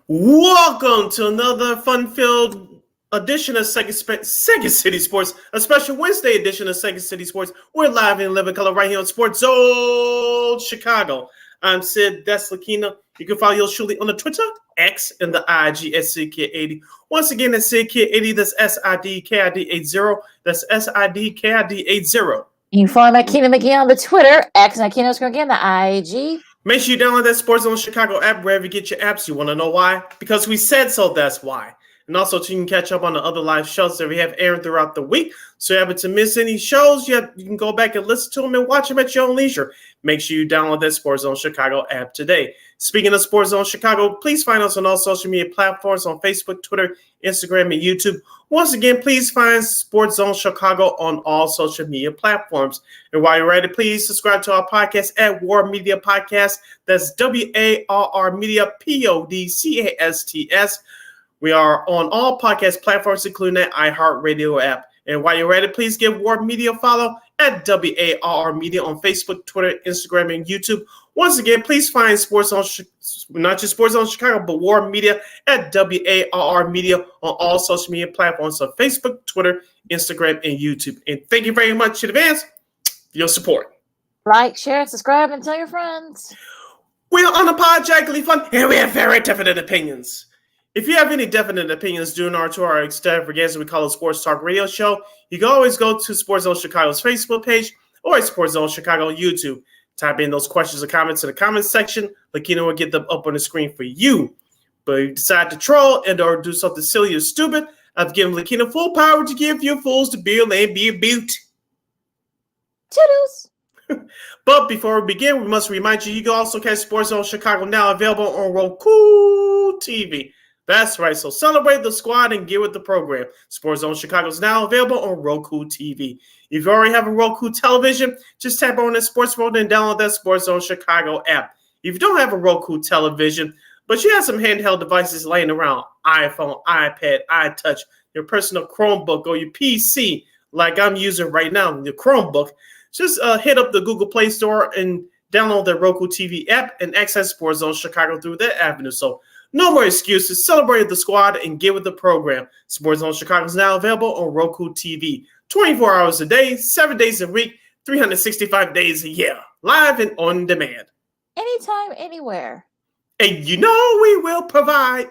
Welcome to another fun-filled edition of Second City Sports, a special Wednesday edition of Second City Sports. We're live in living color right here on Sports Zone Chicago. I'm Sid Deslakina. You can follow yours truly on the Twitter, X, and the IG at SidKid80. Once again, that's SidKid80. That's SIDKID80. That's SIDKID80. You can follow Keenan McGee on the Twitter, X, and Keenan again, the IG. Make sure you download that Sports Zone Chicago app wherever you get your apps. You want to know why? Because we said so, that's why. And also, you can catch up on the other live shows that we have airing throughout the week. So if you happen to miss any shows, you can go back and listen to them and watch them at your own leisure. Make sure you download that Sports Zone Chicago app today. Speaking of Sports Zone Chicago, please find us on all social media platforms on Facebook, Twitter, Instagram, and YouTube. Once again, please find Sports Zone Chicago on all social media platforms. And while you're ready, please subscribe to our podcast at War Media Podcast. That's WARR Media, PODCASTS. We are on all podcast platforms, including that iHeartRadio app. And while you're ready, please give War Media a follow at WARR Media on Facebook, Twitter, Instagram, and YouTube. Once again, please find Sports on not just Sports on Chicago, but War Media at WARR Media on all social media platforms on Facebook, Twitter, Instagram, and YouTube. And thank you very much in advance for your support. Like, share, subscribe, and tell your friends. We are unapologetically fun, and we have very definite opinions. If you have any definite opinions due to our extravaganza we call a Sports Talk Radio Show, you can always go to Sports Zone Chicago's Facebook page or Sports Zone Chicago YouTube. Type in those questions or comments in the comments section. Lakina will get them up on the screen for you. But if you decide to troll and or do something silly or stupid, I've given Lakina full power to give you fools to build and be a butte. Toodles. But before we begin, we must remind you can also catch Sports Zone Chicago now available on Roku TV. That's right. So celebrate the squad and get with the program. Sports Zone Chicago is now available on Roku TV. If you already have a Roku television, just tap on the Sports Mode and download that Sports Zone Chicago app. If you don't have a Roku television, but you have some handheld devices laying around, iPhone, iPad, iTouch, your personal Chromebook, or your PC, like I'm using right now, your Chromebook, just hit up the Google Play Store and download the Roku TV app and access Sports Zone Chicago through that avenue. So no more excuses. Celebrate the squad and get with the program. Sports Zone Chicago is now available on Roku TV. 24 hours a day, 7 days a week, 365 days a year. Live and on demand. Anytime, anywhere. And you know we will provide.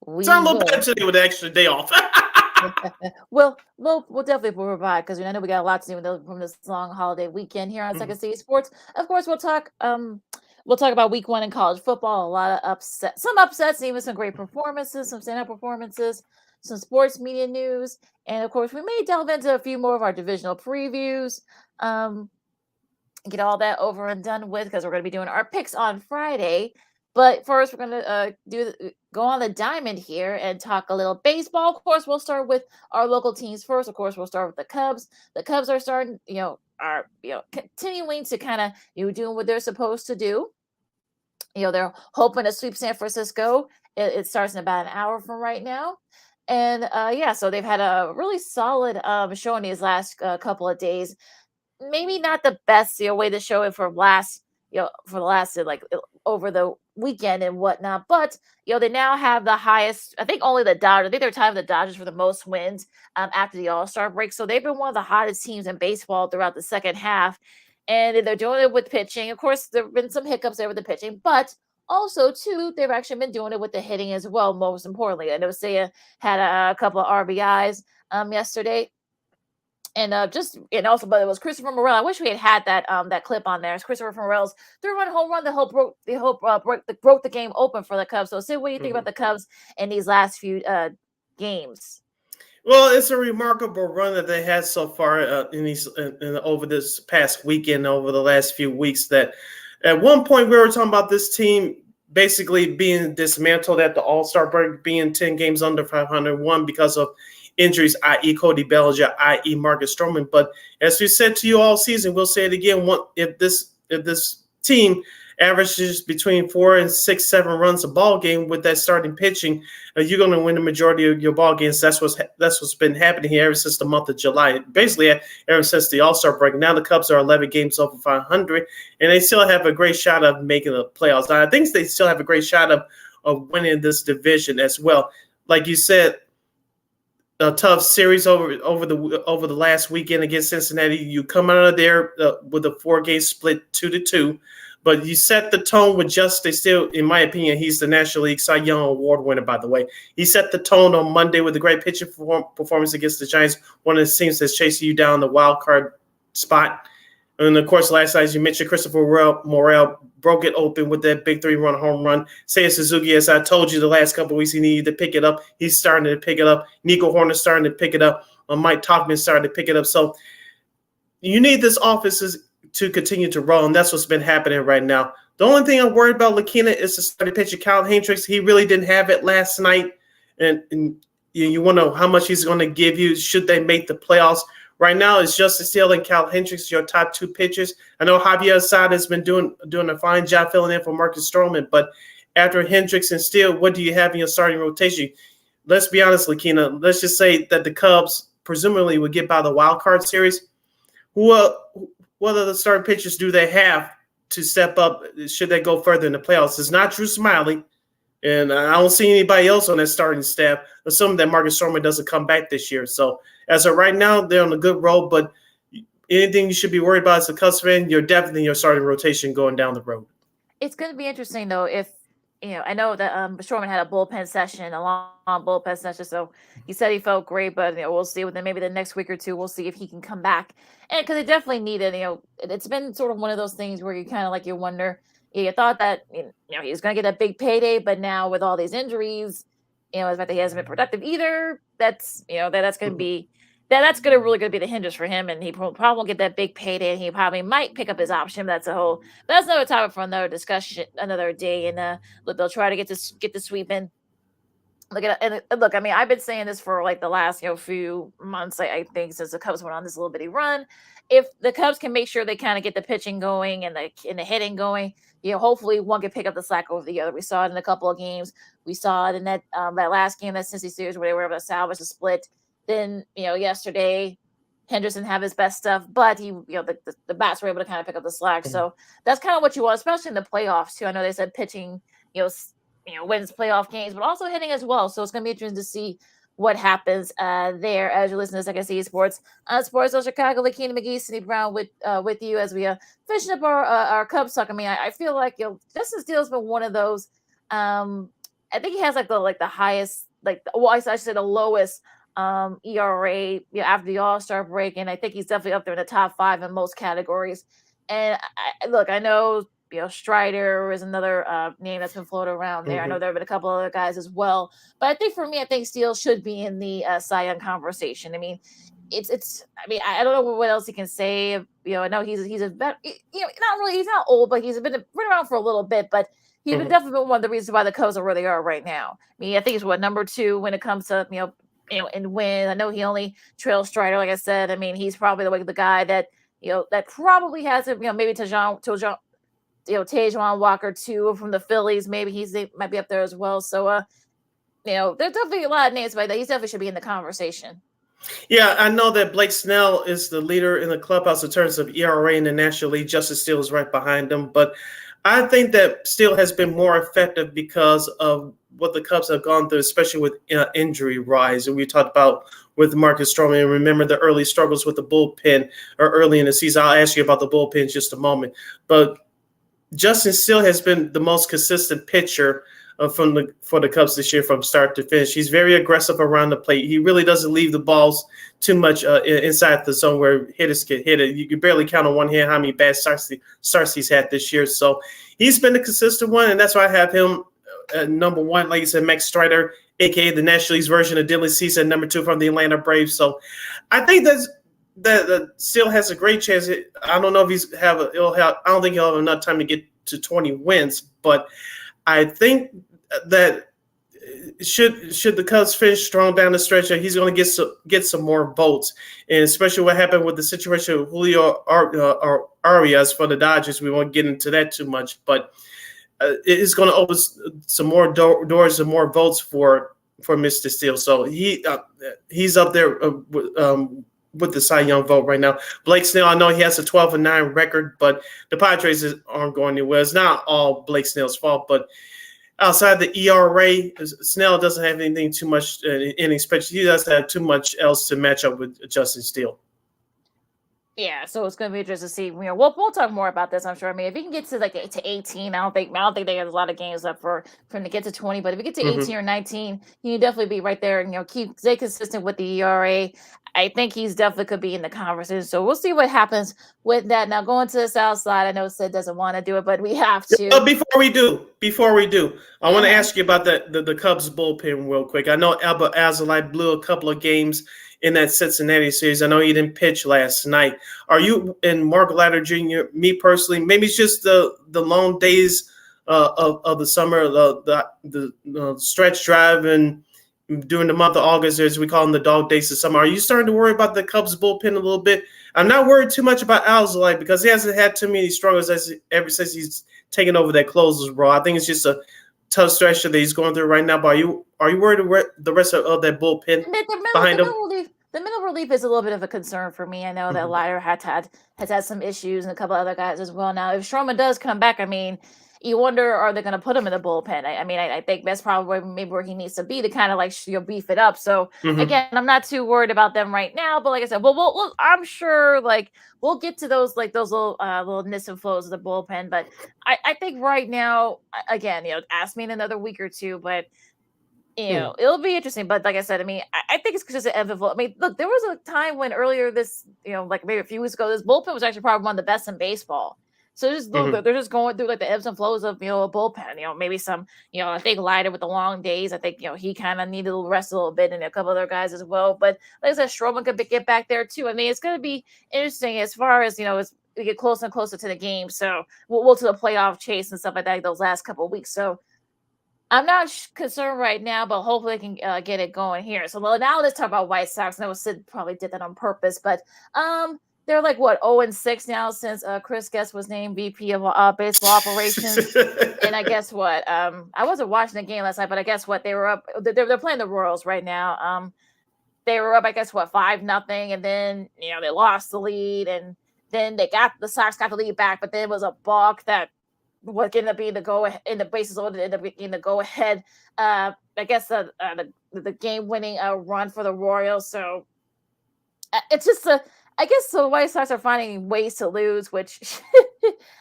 We Sound a little better today with an extra day off. We'll definitely provide because I know we got a lot to do from this long holiday weekend here on Second City Sports. Of course, we'll talk about week one in college football, a lot of upsets, some upsets, even some great performances, some stand-up performances, some sports media news, and of course, we may delve into a few more of our divisional previews, get all that over and done with because we're going to be doing our picks on Friday. But first, we're going to go on the diamond here and talk a little baseball. Of course, we'll start with our local teams first. Of course, we'll start with the Cubs. The Cubs are starting, are continuing to kind of doing what they're supposed to do. They're hoping to sweep San Francisco. It starts in about an hour from right now. And so they've had a really solid showing these last couple of days. Maybe not the best way to show it for the last over the weekend and whatnot. But they now have the highest. I think only the Dodgers. I think they're tied with the Dodgers for the most wins after the All-Star break. So they've been one of the hottest teams in baseball throughout the second half. And they're doing it with pitching. Of course, there have been some hiccups there with the pitching, but also, too, they've actually been doing it with the hitting as well, most importantly. I know Seiya had a couple of RBIs yesterday. And but it was Christopher Morel. I wish we had that clip on there. It's Christopher Morel's third-run home run that broke the game open for the Cubs. So, Sid, what do you think about the Cubs in these last few games? Well, it's a remarkable run that they had so far over this past weekend, over the last few weeks. That at one point we were talking about this team basically being dismantled at the All-Star break, being 10 games under 501 because of injuries, i.e. Cody Bellinger, i.e. Marcus Stroman. But as we said to you all season, we'll say it again: if this team averages between 4 and 6, 7 runs a ball game with that starting pitching, you're going to win the majority of your ball games. That's what's been happening here ever since the month of July. Basically, ever since the All-Star break. Now the Cubs are 11 games over 500, and they still have a great shot of making the playoffs. Now, I think they still have a great shot of of winning this division as well. Like you said, a tough series over the last weekend against Cincinnati. You come out of there with a 4-game split 2-2, but you set the tone with Justice Steele. In my opinion, he's the National League Cy Young Award winner. By the way, he set the tone on Monday with a great pitching performance against the Giants, one of the teams that's chasing you down the wild card spot. And of course, last night, as you mentioned, Christopher Morel broke it open with that big 3-run home run. Seiya Suzuki, as I told you the last couple of weeks, he needed to pick it up. He's starting to pick it up. Nico Horner's starting to pick it up. Mike Tauchman's starting to pick it up. So you need this offense to continue to roll, and that's what's been happening right now. The only thing I'm worried about, Lakina, is the starting pitcher, Kyle Hendricks. He really didn't have it last night, and you want to know how much he's going to give you should they make the playoffs. Right now, it's Justice Steele and Cal Hendricks, your top two pitchers. I know Javier Assad has been doing a fine job filling in for Marcus Stroman, but after Hendricks and Steele, what do you have in your starting rotation? Let's be honest, Lakina. Let's just say that the Cubs presumably would get by the wild card series. What other starting pitchers do they have to step up should they go further in the playoffs? It's not Drew Smiley, and I don't see anybody else on that starting staff, assuming that Marcus Stroman doesn't come back this year. So as of right now, they're on a good road, but anything you should be worried about as a Cubs fan, you're definitely in your starting rotation going down the road. It's going to be interesting, though, if I know that Stroman had a bullpen session, a long bullpen session, so he said he felt great, but we'll see within maybe the next week or two, we'll see if he can come back. And because they definitely need it, it's been sort of one of those things where you kind of you wonder, you thought that he was going to get a big payday, but now with all these injuries, the fact that he hasn't been productive either, that's that's going to be that's going to really be the hindrance for him, and he probably won't get that big payday, and he probably might pick up his option. That's another topic for another discussion, another day, and they'll try to get the sweep in. Look, I mean, I've been saying this for the last few months. I think since the Cubs went on this little bitty run, if the Cubs can make sure they kind of get the pitching going and the hitting going, hopefully one can pick up the slack over the other. We saw it in a couple of games. We saw it in that last game, that Cincy series, where they were able to salvage the split. Then yesterday, Henderson have his best stuff, but he the bats were able to kind of pick up the slack. Mm-hmm. So that's kind of what you want, especially in the playoffs too. I know they said pitching wins playoff games, but also hitting as well. So it's going to be interesting to see what happens there as you listen to Second City Sports on Sports of Chicago. Lakina McGee, Cindy Brown with you as we finishing up our Cubs talk. I mean, I feel like Justice Steele's been one of those. I think he has the highest, I should say the lowest ERA after the All-Star break, and I think he's definitely up there in the top 5 in most categories. And I know Strider is another name that's been floated around there. Mm-hmm. I know there have been a couple other guys as well, but I think Steele should be in the Cy Young conversation. I mean, it's. I mean, I don't know what else he can say. I know he's a vet. Not really. He's not old, but he's been around for a little bit. But he's mm-hmm. definitely been one of the reasons why the Cubs are where they are right now. I mean, I think he's number 2 when it comes to and win. I know he only trails Strider, like I said. I mean, he's probably the guy that that probably has it. Maybe Tajuan Walker too from the Phillies. Maybe he might be up there as well. So there's definitely a lot of names like that. He definitely should be in the conversation. Yeah, I know that Blake Snell is the leader in the clubhouse in terms of ERA in the National League. Justice Steele is right behind him, but I think that Steele has been more effective because of what the Cubs have gone through, especially with injury rise. And we talked about with Marcus Stroman. And remember the early struggles with the bullpen or early in the season. I'll ask you about the bullpen in just a moment. But Justin Steele has been the most consistent pitcher for the Cubs this year from start to finish. He's very aggressive around the plate. He really doesn't leave the balls too much inside the zone where hitters can hit it. You can barely count on one hand how many bad starts he's had this year. So he's been a consistent one, and that's why I have him at number 1. Like you said, Max Strider, a.k.a. the National League's version of Dylan Cease, at number 2 from the Atlanta Braves. So I think that Steele has a great chance. I don't know if I don't think he'll have enough time to get to 20 wins, but I think that should the Cubs finish strong down the stretch, he's going to get some more votes, and especially what happened with the situation with Julio Arias for the Dodgers. We won't get into that too much, but it's going to open some more doors and more votes for Mr. Steele. So he's up there with the Cy Young vote right now. Blake Snell, I know he has a 12-9 record, but the Padres aren't going anywhere. It's not all Blake Snell's fault, but outside the ERA, Snell doesn't have anything too much, any special. He doesn't have too much else to match up with Justin Steele. Yeah, so it's gonna be interesting to see. We'll talk more about this, I'm sure. I mean, if he can get to to 18, I don't think they have a lot of games up for him to get to 20. But if he get to 18 or 19, he can definitely be right there and stay consistent with the ERA. I think he's definitely could be in the conversation. So we'll see what happens with that. Now going to the south side, I know Sid doesn't want to do it, but we have to. Before we do, I want to Uh-huh. ask you about the Cubs bullpen real quick. I know Albert Alzolay blew a couple of games in that Cincinnati series. I know he didn't pitch last night. Are you and Mark Ladder Jr., me personally, maybe it's just the long days of the summer, the stretch drive and during the month of August, as we call them, the dog days of summer. Are you starting to worry about the Cubs bullpen a little bit? I'm not worried too much about Alzolay because he hasn't had too many struggles ever since he's taken over that closers role. I think it's just a tough stretch that he's going through right now. But are you worried the rest of that bullpen behind him? The middle relief is a little bit of a concern for me. I know that Leiter has had some issues and a couple other guys as well. Now, if Stroman does come back, I mean, you wonder, are they going to put him in the bullpen? I think that's probably maybe where he needs to be to kind of beef it up. So again, I'm not too worried about them right now. But like I said, I'm sure we'll get to those little nits and flows of the bullpen. But I think right now, again, ask me in another week or two, but. It'll be interesting, but like I said, I mean, I think it's just an ebb and flow. I mean, look, there was a time when earlier this, like maybe a few weeks ago, this bullpen was actually probably one of the best in baseball. So just look, they're just going through the ebbs and flows of a bullpen. Maybe some, I think Leiter with the long days. I think he kind of needed to rest a little bit, and a couple other guys as well. But like I said, Stroman could get back there too. I mean, it's going to be interesting as far as as we get closer and closer to the game. So we'll to the playoff chase and stuff like that those last couple of weeks. So. I'm not concerned right now, but hopefully they can get it going here. So now let's talk about White Sox. I know Sid probably did that on purpose, but they're 0-6 now since Chris Guest was named VP of baseball operations. And I guess what? I wasn't watching the game last night, but I guess what? They were up. They're playing the Royals right now. They were up, I guess 5-0, and then they lost the lead, and then the Sox got the lead back, but then it was a balk that. What ended up being the go ahead in the bases loaded ended up being the go ahead. I guess the game winning run for the Royals. So it's just I guess the White Sox are finding ways to lose, which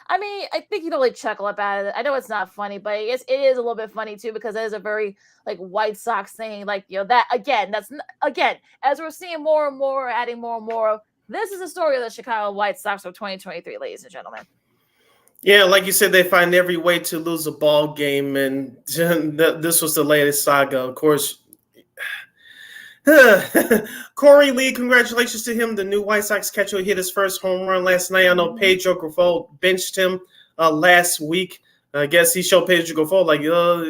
I mean, I think you'd only chuckle about it. I know it's not funny, but it is a little bit funny too, because that is a very White Sox thing. That again, again, as we're seeing more and more, adding more and more. This is the story of the Chicago White Sox of 2023, ladies and gentlemen. Yeah, like you said, they find every way to lose a ball game, and this was the latest saga. Of course, Corey Lee, congratulations to him. The new White Sox catcher hit his first home run last night. I know Pedro Grifol benched him last week. I guess he showed Pedro Grifol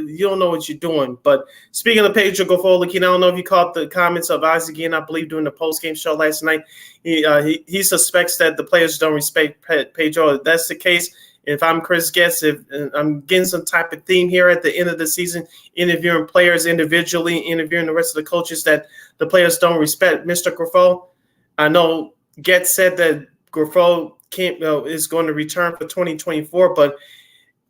you don't know what you're doing. But speaking of Pedro Grifol, I don't know if you caught the comments of Isaac again, I believe, during the post-game show last night. He suspects that the players don't respect Pedro. If that's the case, if I'm Chris Getz, if I'm getting some type of theme here at the end of the season, interviewing players individually, interviewing the rest of the coaches that the players don't respect Mr. Grifol. I know Getz said that Grifol is going to return for 2024, but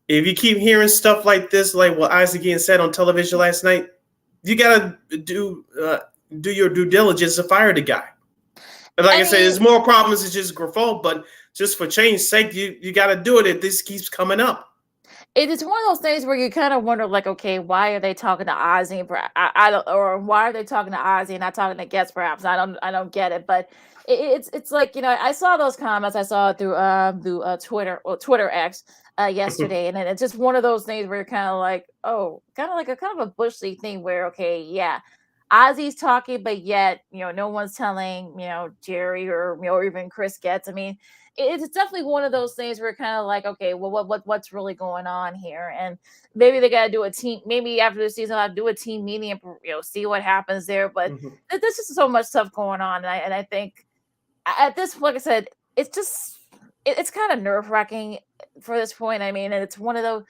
if you keep hearing stuff like this, like what Isaac Ian said on television last night, you got to do your due diligence to fire the guy. And I said, there's more problems than just Grifol, but just for change's sake, you got to do it if this keeps coming up. It's one of those things where you kind of wonder, okay, why are they talking to Ozzy? I don't, or why are they talking to Ozzy and not talking to Getz? Perhaps I don't get it, but it's I saw those comments. I saw it through Twitter X yesterday, and it's just one of those things where you're kind of oh, kind of a Bush League thing where yeah. Ozzy's talking, but yet, no one's telling, Jerry or even Chris Getz. I mean, it's definitely one of those things where kind of okay, well, what's really going on here? And maybe they got to do a team. Maybe after the season, I'll do a team meeting and see what happens there. But there's just so much stuff going on, and I think at this, like I said, it's kind of nerve wracking for this point. I mean, and it's one of those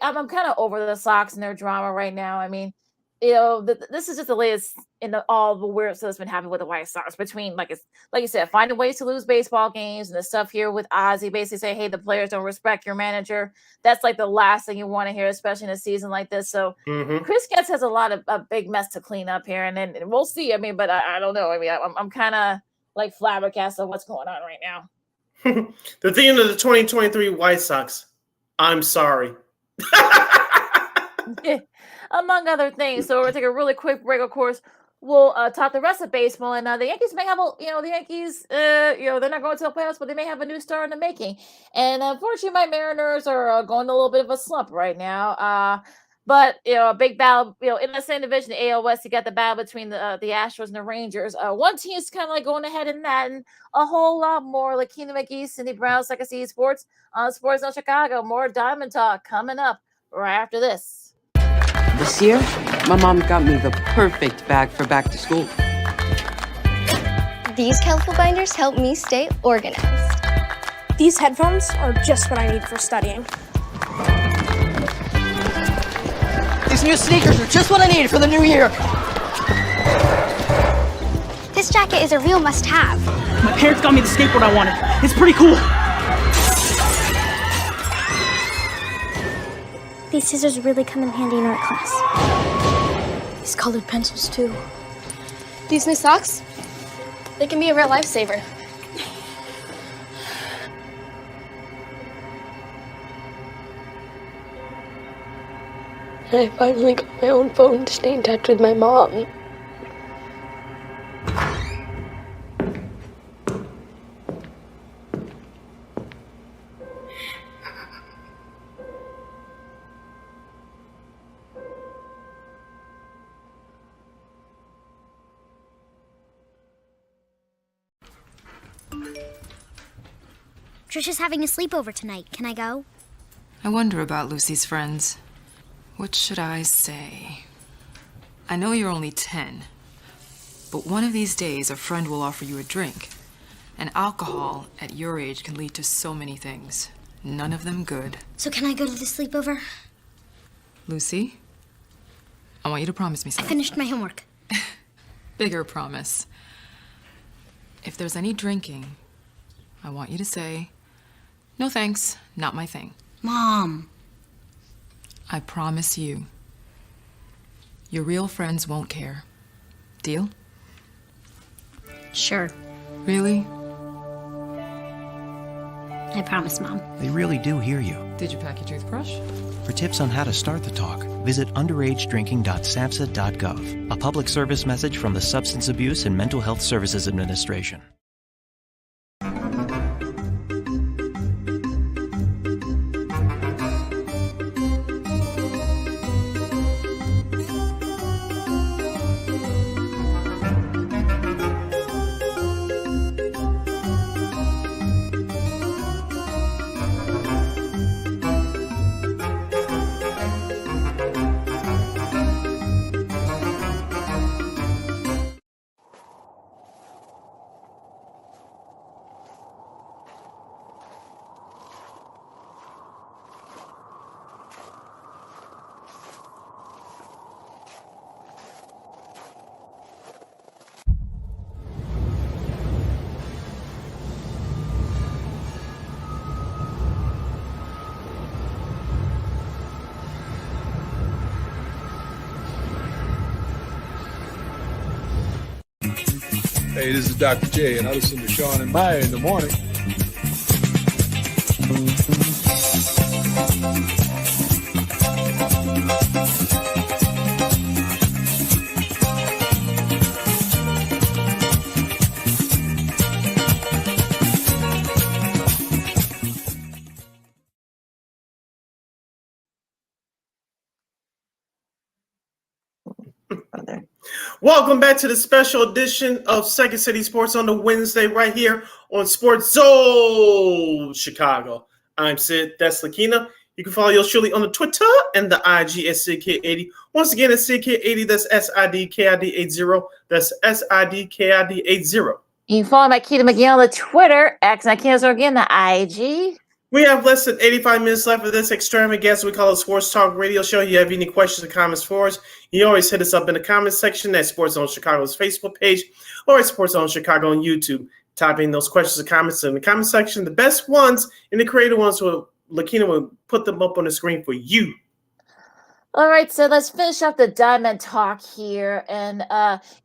I'm kind of over the Sox and their drama right now. I mean. this is just the latest in all the weird stuff that's been happening with the White Sox between, like you said, finding ways to lose baseball games and the stuff here with Ozzy basically saying, hey, the players don't respect your manager. That's like the last thing you want to hear, especially in a season like this. So Chris Getz has a lot of a big mess to clean up here, and then we'll see. I mean, but I don't know. I mean, I'm kind of like flabbergasted of what's going on right now. The theme of the 2023 White Sox, I'm sorry. Among other things. So we're going to take a really quick break, of course. We'll talk the rest of baseball, and the Yankees may have the Yankees, they're not going to the playoffs, but they may have a new star in the making. And unfortunately, my Mariners are going a little bit of a slump right now. But a big battle, in the same division, the AL West, you got the battle between the Astros and the Rangers. One team is kind of like going ahead in that, and a whole lot more. Like Keenan McGee, Cindy Brown, Second City Sports on Sports on Chicago. More Diamond Talk coming up right after this. This year, my mom got me the perfect bag for back to school. These colorful binders help me stay organized. These headphones are just what I need for studying. These new sneakers are just what I need for the new year. This jacket is a real must-have. My parents got me the skateboard I wanted. It's pretty cool. These scissors really come in handy in art class. These colored pencils, too. These new socks, they can be a real lifesaver. I finally got my own phone to stay in touch with my mom. Trisha's having a sleepover tonight. Can I go? I wonder about Lucy's friends. What should I say? I know you're only 10, but one of these days a friend will offer you a drink. And alcohol at your age can lead to so many things. None of them good. So can I go to the sleepover? Lucy, I want you to promise me I something. finished my homework. Bigger promise. If there's any drinking, I want you to say, no thanks, not my thing. Mom. I promise you, your real friends won't care. Deal? Sure. Really? I promise, Mom. They really do hear you. Did you pack your toothbrush? For tips on how to start the talk, visit underagedrinking.samhsa.gov. A public service message from the Substance Abuse and Mental Health Services Administration. Hey, this is Dr. J, and I listen to Sean and Maya in the morning. Welcome back to the special edition of Second City Sports on the Wednesday right here on Sports Zone Chicago. I'm Sid, that's Lakina. You can follow yours truly on the Twitter and the IG at SidKid80. Once again, it's SidKid80, that's SIDKID80. That's SIDKID80. You can follow my Keita McGee on the Twitter, X, and I can't again, the IG. We have less than 85 minutes left of this extravaganza we call a Sports Talk Radio Show. If you have any questions or comments for us, you always hit us up in the comments section at Sports Zone Chicago's Facebook page or at Sports Zone Chicago on YouTube. Type in those questions or comments in the comment section. The best ones and the creative ones, Lakina will put them up on the screen for you. All right, so let's finish up the Diamond talk here. And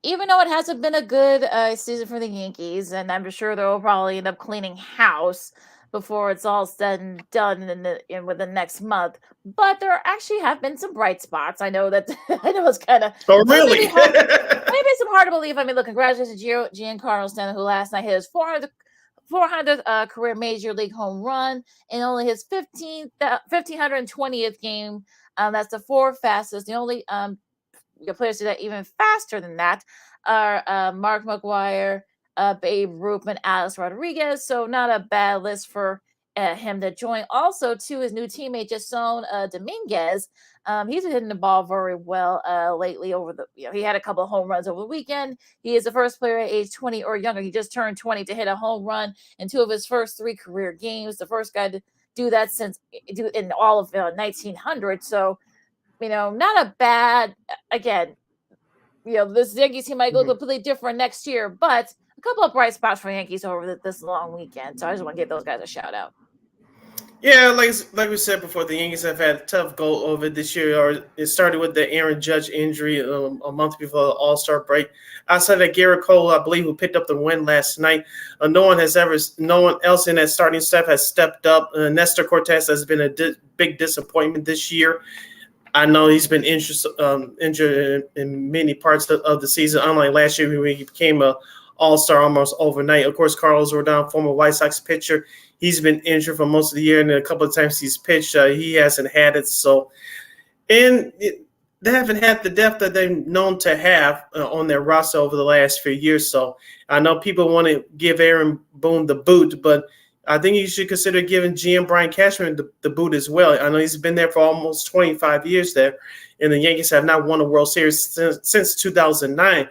even though it hasn't been a good season for the Yankees, and I'm sure they'll probably end up cleaning house before it's all said and done within the next month, but there actually have been some bright spots. I know that I know it's kind of really maybe it's hard to believe. I mean, look, congratulations to Giancarlo Stanton, who last night hit his 400th career Major League home run in only his 1520th game. That's the fourth fastest. The only players to do that even faster than that are Mark McGwire, Babe Ruth, and Alex Rodriguez. So not a bad list for him to join. Also, to his new teammate Jason Dominguez. He's hitting the ball very well lately. He had a couple of home runs over the weekend. He is the first player at age 20 or younger. He just turned 20 to hit a home run in 2 of his first 3 career games. The first guy to do that in all of 1900. So, not a bad. Again, this Yankees team might go completely different next year, but a couple of bright spots for Yankees over this long weekend. So I just want to give those guys a shout out. Yeah, like we said before, the Yankees have had a tough go over this year. It started with the Aaron Judge injury a month before the All-Star break. Outside of Garrett Cole, I believe, who picked up the win last night, no one else in that starting staff has stepped up. Nestor Cortez has been a big disappointment this year. I know he's been injured in many parts of the season, unlike last year when he became an All-Star almost overnight. Of course, Carlos Rodon, former White Sox pitcher, he's been injured for most of the year, and a couple of times he's pitched, he hasn't had it. So, they haven't had the depth that they're known to have on their roster over the last few years. So, I know people want to give Aaron Boone the boot, but I think you should consider giving GM Brian Cashman the boot as well. I know he's been there for almost 25 years there, and the Yankees have not won a World Series since 2009.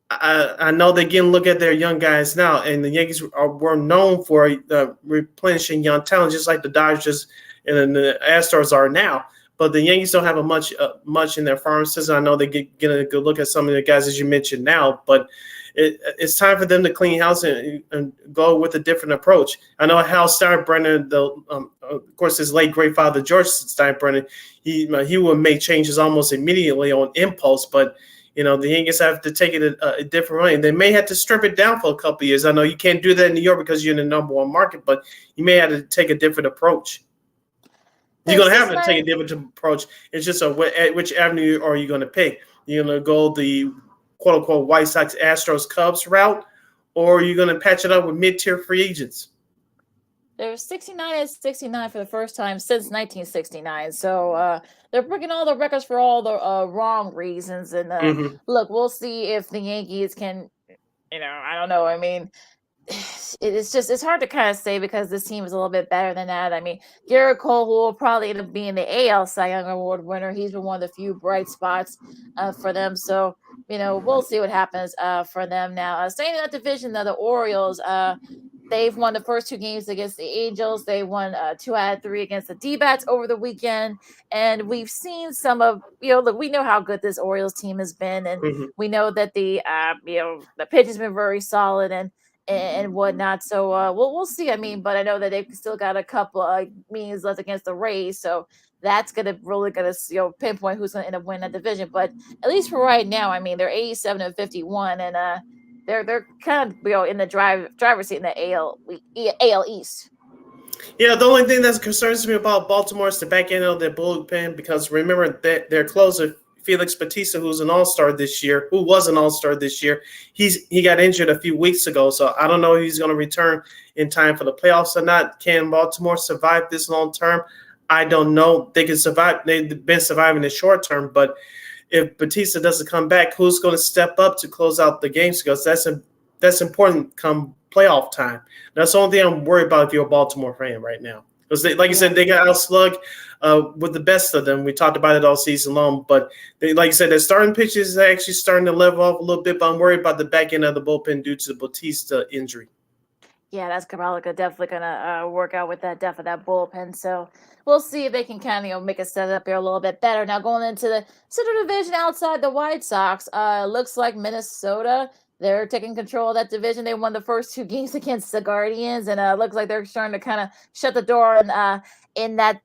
I know they again look at their young guys now, and the Yankees were known for replenishing young talent, just like the Dodgers and the Astros are now. But the Yankees don't have much in their farm system. I know they get a good look at some of the guys as you mentioned now, but it's time for them to clean house and go with a different approach. I know Hal Steinbrenner, of course, his late great father George Steinbrenner, he will make changes almost immediately on impulse, but the Yankees have to take it a different way. And they may have to strip it down for a couple of years. I know you can't do that in New York because you're in the number one market, but you may have to take a different approach. You're going to have to take a different approach. It's just which avenue are you going to pick? You're going to go the quote-unquote White Sox, Astros, Cubs route, or are you going to patch it up with mid-tier free agents? They're 69 and 69 for the first time since 1969. So they're breaking all the records for all the wrong reasons. And look, we'll see if the Yankees can, I don't know. I mean, it's hard to kind of say because this team is a little bit better than that. I mean, Garrett Cole, who will probably end up being the AL Cy Young Award winner, he's been one of the few bright spots for them. So, we'll see what happens for them now. Staying in that division, the Orioles, they've won the first 2 games against the Angels. They won 2 out of 3 against the D-backs over the weekend. And we've seen some of, look, we know how good this Orioles team has been. And we know that the pitch has been very solid and whatnot. So we'll see. I mean, but I know that they've still got a couple of meetings left against the Rays. So that's really gonna pinpoint who's gonna end up winning that division. But at least for right now, I mean, they're 87 and 51, and they're kind of in the driver's seat in the AL East. Yeah, the only thing that concerns me about Baltimore is the back end of their bullpen, because remember that their closer Felix Bautista, who was an All-Star this year, he got injured a few weeks ago, so I don't know if he's going to return in time for the playoffs or not. Can Baltimore survive this long term? I don't know. They can survive. They've been surviving the short term, but if Bautista doesn't come back, who's going to step up to close out the games? Because that's important come playoff time. That's the only thing I'm worried about if you're a Baltimore fan right now. Because, like you said, they got outslugged with the best of them. We talked about it all season long. But, like you said, their starting pitches is actually starting to level off a little bit. But I'm worried about the back end of the bullpen due to the Bautista injury. Yeah, that's probably definitely gonna work out with that bullpen. So we'll see if they can kind of make a setup here a little bit better. Now going into the Central Division outside the White Sox, looks like Minnesota. They're taking control of that division. They won the first 2 games against the Guardians, and looks like they're starting to kind of shut the door in that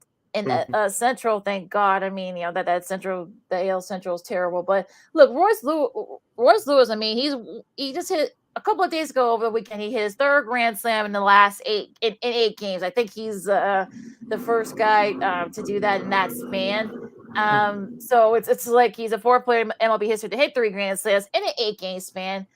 Central. Thank God. I mean, that Central, the AL Central is terrible. But look, Royce Lewis. I mean, he just hit a couple of days ago over the weekend. He hit his 3rd grand slam in the last 8 games. I think he's the first guy to do that in that span. So it's like he's a 4th player in MLB history to hit 3 grand slams in an 8-game span.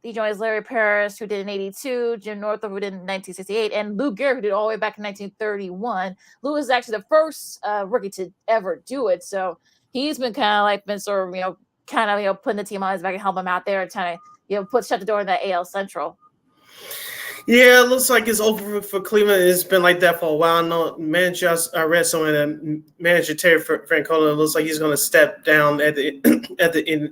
He joins Larry Parrish, who did in 82, Jim Northrup, who did in 1968, and Lou Gehrig, who did all the way back in 1931. Lewis is actually the first rookie to ever do it. So he's been putting the team on his back and help him out there and trying to shut the door in the AL Central. Yeah, it looks like it's over for Cleveland. It's been like that for a while. No manager, I read somewhere that manager Terry Francona looks like he's going to step down at the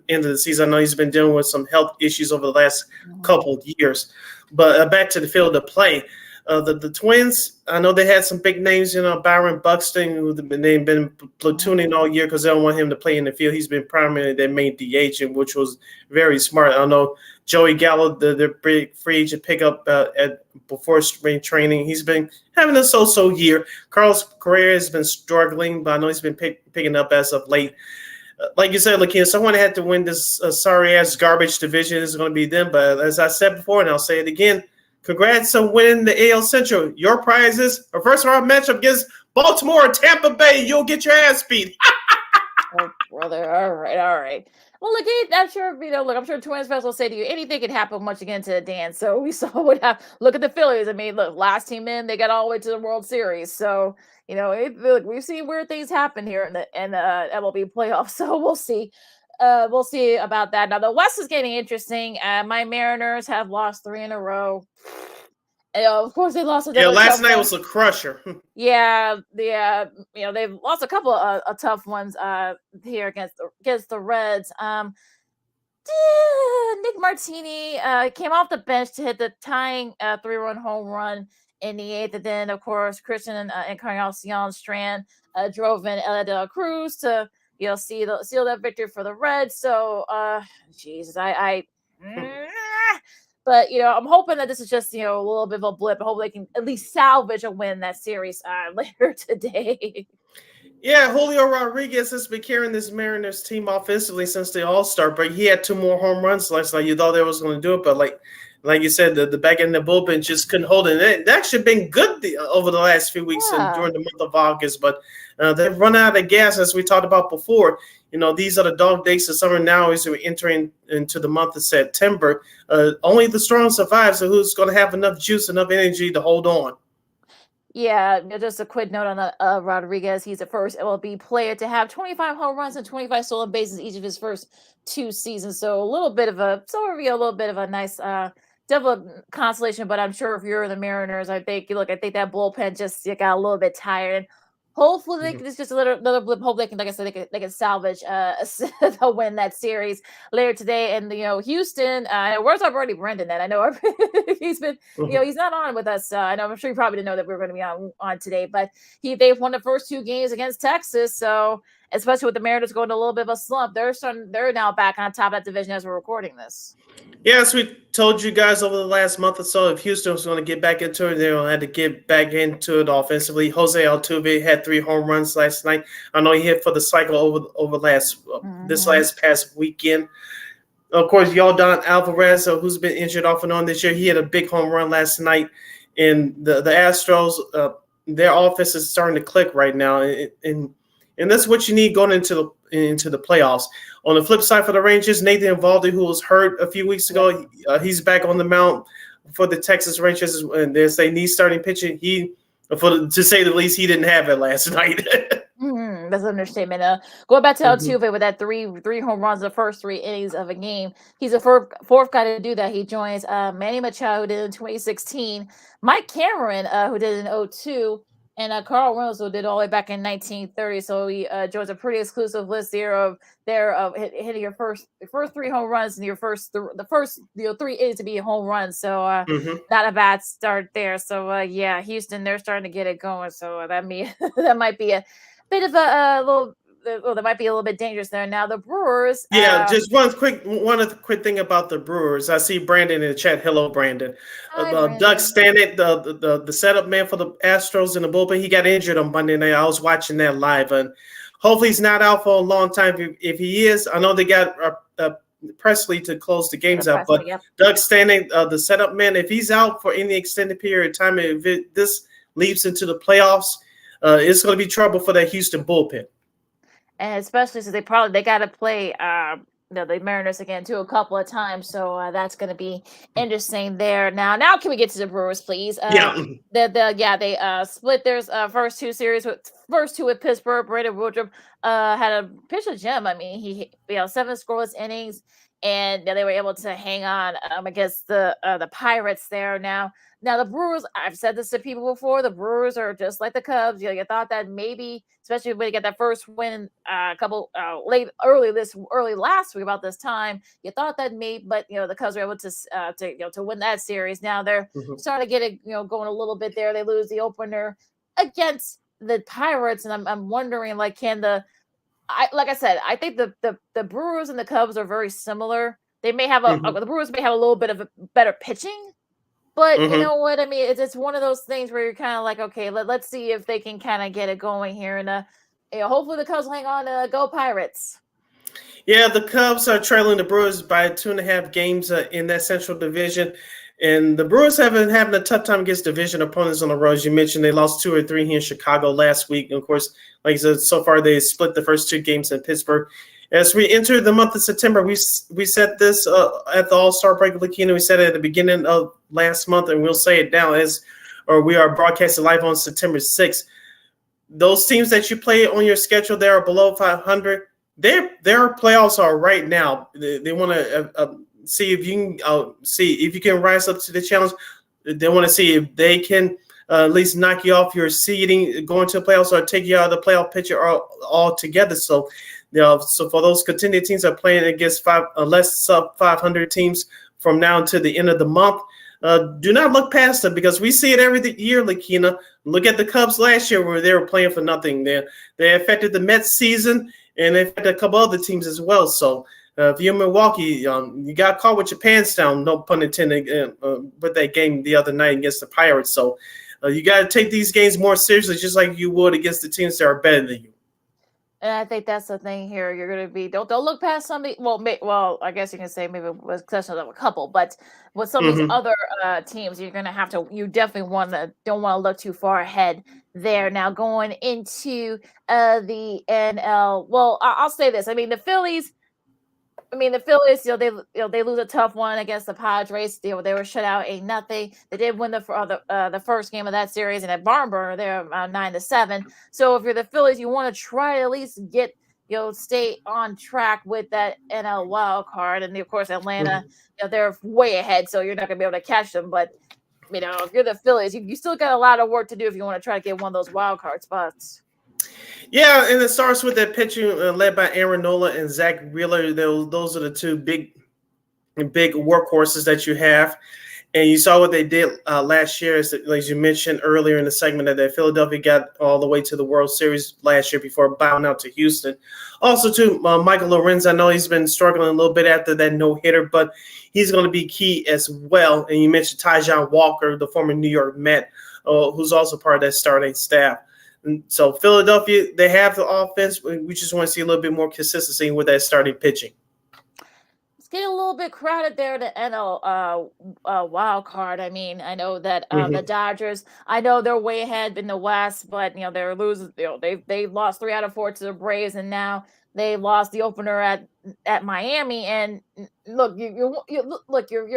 end of the season. I know he's been dealing with some health issues over the last couple of years. But back to the field of play. The Twins, I know they had some big names, Byron Buxton, who they've been platooning all year because they don't want him to play in the field. He's been primarily their main DH, which was very smart. I know Joey Gallo, the big free agent pickup before spring training, he's been having a so-so year. Carlos Correa has been struggling, but I know he's been picking up as of late. Like you said, Lakeem, someone had to win this sorry-ass garbage division. It's going to be them. But as I said before, and I'll say it again, congrats on winning the AL Central. Your prizes, a first-round matchup against Baltimore and Tampa Bay. You'll get your ass beat. Oh, brother. All right. Well, look, I'm sure, I'm sure Twins fans will say to you, anything can happen once you get into the dance. So we saw what happened. Look at the Phillies. I mean, look, last team in, they got all the way to the World Series. So, look, we've seen weird things happen here in the MLB playoffs. So we'll see. We'll see about that. Now, the West is getting interesting. My Mariners have lost 3 in a row. Of course, they lost. Last night was a crusher. Yeah. They've lost a couple of tough ones here against the Reds. Nick Martini came off the bench to hit the tying 3-run home run in the 8th, and then of course Christian Encarnacion Strand drove in Ellie De La Cruz to seal that victory for the Reds. So, Jesus, but I'm hoping that this is just a little bit of a blip. I hope they can at least salvage a win that series later today. Yeah, Julio Rodriguez has been carrying this Mariners team offensively since the All-Star break. He had 2 more home runs last night. You thought they was going to do it, but like you said, the back end of the bullpen just couldn't hold it. It actually been good over the last few weeks and during the month of August, but they've run out of gas, as we talked about before. These are the dog days of summer now as we're entering into the month of September. Only the strong survive, so who's going to have enough juice, enough energy to hold on? Yeah, just a quick note on Rodriguez. He's the first MLB player to have 25 home runs and 25 stolen bases each of his first 2 seasons. So a little bit of a nice definitely consolation. But I'm sure if you're the Mariners, I think that bullpen just got a little bit tired. And hopefully, it's just another blip. Hope they can, like I said, they can salvage a win that series later today. And Houston, where's our buddy Brendan? That I know he's been, he's not on with us. I know, I'm sure you probably didn't know that we were going to be on today, but they've won the first 2 games against Texas. So especially with the Mariners going a little bit of a slump, they're now back on top of that division as we're recording this. Yes, we told you guys over the last month or so, if Houston was going to get back into it, they going to have to get back into it offensively. Jose Altuve had 3 home runs last night. I know he hit for the cycle over this past weekend. Of course, Yordan Alvarez, who's been injured off and on this year, he had a big home run last night. And the Astros, their offense is starting to click right now, and that's what you need going into the playoffs. On the flip side for the Rangers, Nathan Eovaldi, who was hurt a few weeks ago, he's back on the mound for the Texas Rangers, and they say he's starting pitching. To say the least, he didn't have it last night. That's an understatement. Going back to Altuve with that three home runs in the first 3 innings of a game. He's the fourth guy to do that. He joins Manny Machado, who did in 2016, Mike Cameron, who did in 2002, And Carl Reynolds did all the way back in 1930, so he joins a pretty exclusive list here of hitting your first 3 home runs and your the first 3 innings to be a home run. So not a bad start there. So yeah, Houston, they're starting to get it going. So that might be a bit of a little. Well, that might be a little bit dangerous there. Now the Brewers. Yeah, just one other quick thing about the Brewers. I see Brandon in the chat. Hello, Brandon. Hi, Doug Brandon. Stanek, the setup man for the Astros in the bullpen, he got injured on Monday night. I was watching that live, and hopefully he's not out for a long time. If he is, I know they got Presley to close the games out, but yep. Doug Stanek, the setup man, if he's out for any extended period of time, if this leaps into the playoffs, it's going to be trouble for that Houston bullpen. And especially since they got to play the Mariners again too a couple of times, so that's going to be interesting there. Now can we get to the Brewers, please? They split their first 2 series with Pittsburgh. Brandon Woodruff had a pitch a gem. I mean, he 7 scoreless innings, and they were able to hang on against the Pirates there. Now the Brewers, I've said this to people before, the Brewers are just like the Cubs. You thought that maybe, especially when you get that first win early last week about this time, you thought that maybe, but the Cubs were able to win that series. Now they're starting to get it going a little bit there. They lose the opener against the Pirates, and I'm wondering, like I said, I think the Brewers and the Cubs are very similar. They may have the Brewers may have a little bit of a better pitching. But you know what I mean? It's one of those things where you're kind of like, okay, let's see if they can kind of get it going here, and hopefully the Cubs hang on. Go Pirates! Yeah, the Cubs are trailing the Brewers by 2.5 games in that Central Division, and the Brewers have been having a tough time against division opponents on the road. As you mentioned, they lost 2 or 3 here in Chicago last week. And of course, like I said, so far they split the first 2 games in Pittsburgh. As we enter the month of September, we said this at the All-Star break, Lakina. We said it at the beginning of last month, and we'll say it now we are broadcasting live on September 6th. Those teams that you play on your schedule, they are below 500. Their playoffs are right now. They want to see if you can rise up to the challenge. They want to see if they can at least knock you off your seeding, going to the playoffs, or take you out of the playoff picture altogether. So for those contending teams that are playing against less sub 500 teams from now to the end of the month, do not look past them, because we see it every year, Lakina. Look at the Cubs last year where they were playing for nothing. They affected the Mets season, and they affected a couple other teams as well. So if you're Milwaukee, you got caught with your pants down, no pun intended, with that game the other night against the Pirates. So you got to take these games more seriously, just like you would against the teams that are better than you. And I think that's the thing here. You're going to be don't look past somebody. Well, I guess you can say maybe with exception of a couple, but with some of these other teams, you're going to have to. You definitely don't want to look too far ahead there. Now going into the NL. Well, I'll say this. I mean, the Phillies. They lose a tough one against the Padres. They were shut out 8-0. They did win the first game of that series, and at barn burner, they're 9-7. So if you're the Phillies, you want to try to at least get stay on track with that NL wild card, and of course Atlanta, they're way ahead, so you're not going to be able to catch them. But if you're the Phillies, you still got a lot of work to do if you want to try to get one of those wild card spots. Yeah, and it starts with that pitching led by Aaron Nola and Zach Wheeler. Those are the 2 big workhorses that you have. And you saw what they did last year, as you mentioned earlier in the segment, that Philadelphia got all the way to the World Series last year before bowing out to Houston. Also, too, Michael Lorenz, I know he's been struggling a little bit after that no-hitter, but he's going to be key as well. And you mentioned Tyjon Walker, the former New York Met, who's also part of that starting staff. And so Philadelphia, they have the offense. We just want to see a little bit more consistency with that starting pitching. It's getting a little bit crowded there, the NL wild card. I mean, I know that the Dodgers, I know they're way ahead in the West, but they're losing. They lost 3 out of 4 to the Braves, and now they lost the opener at Miami. And look, you're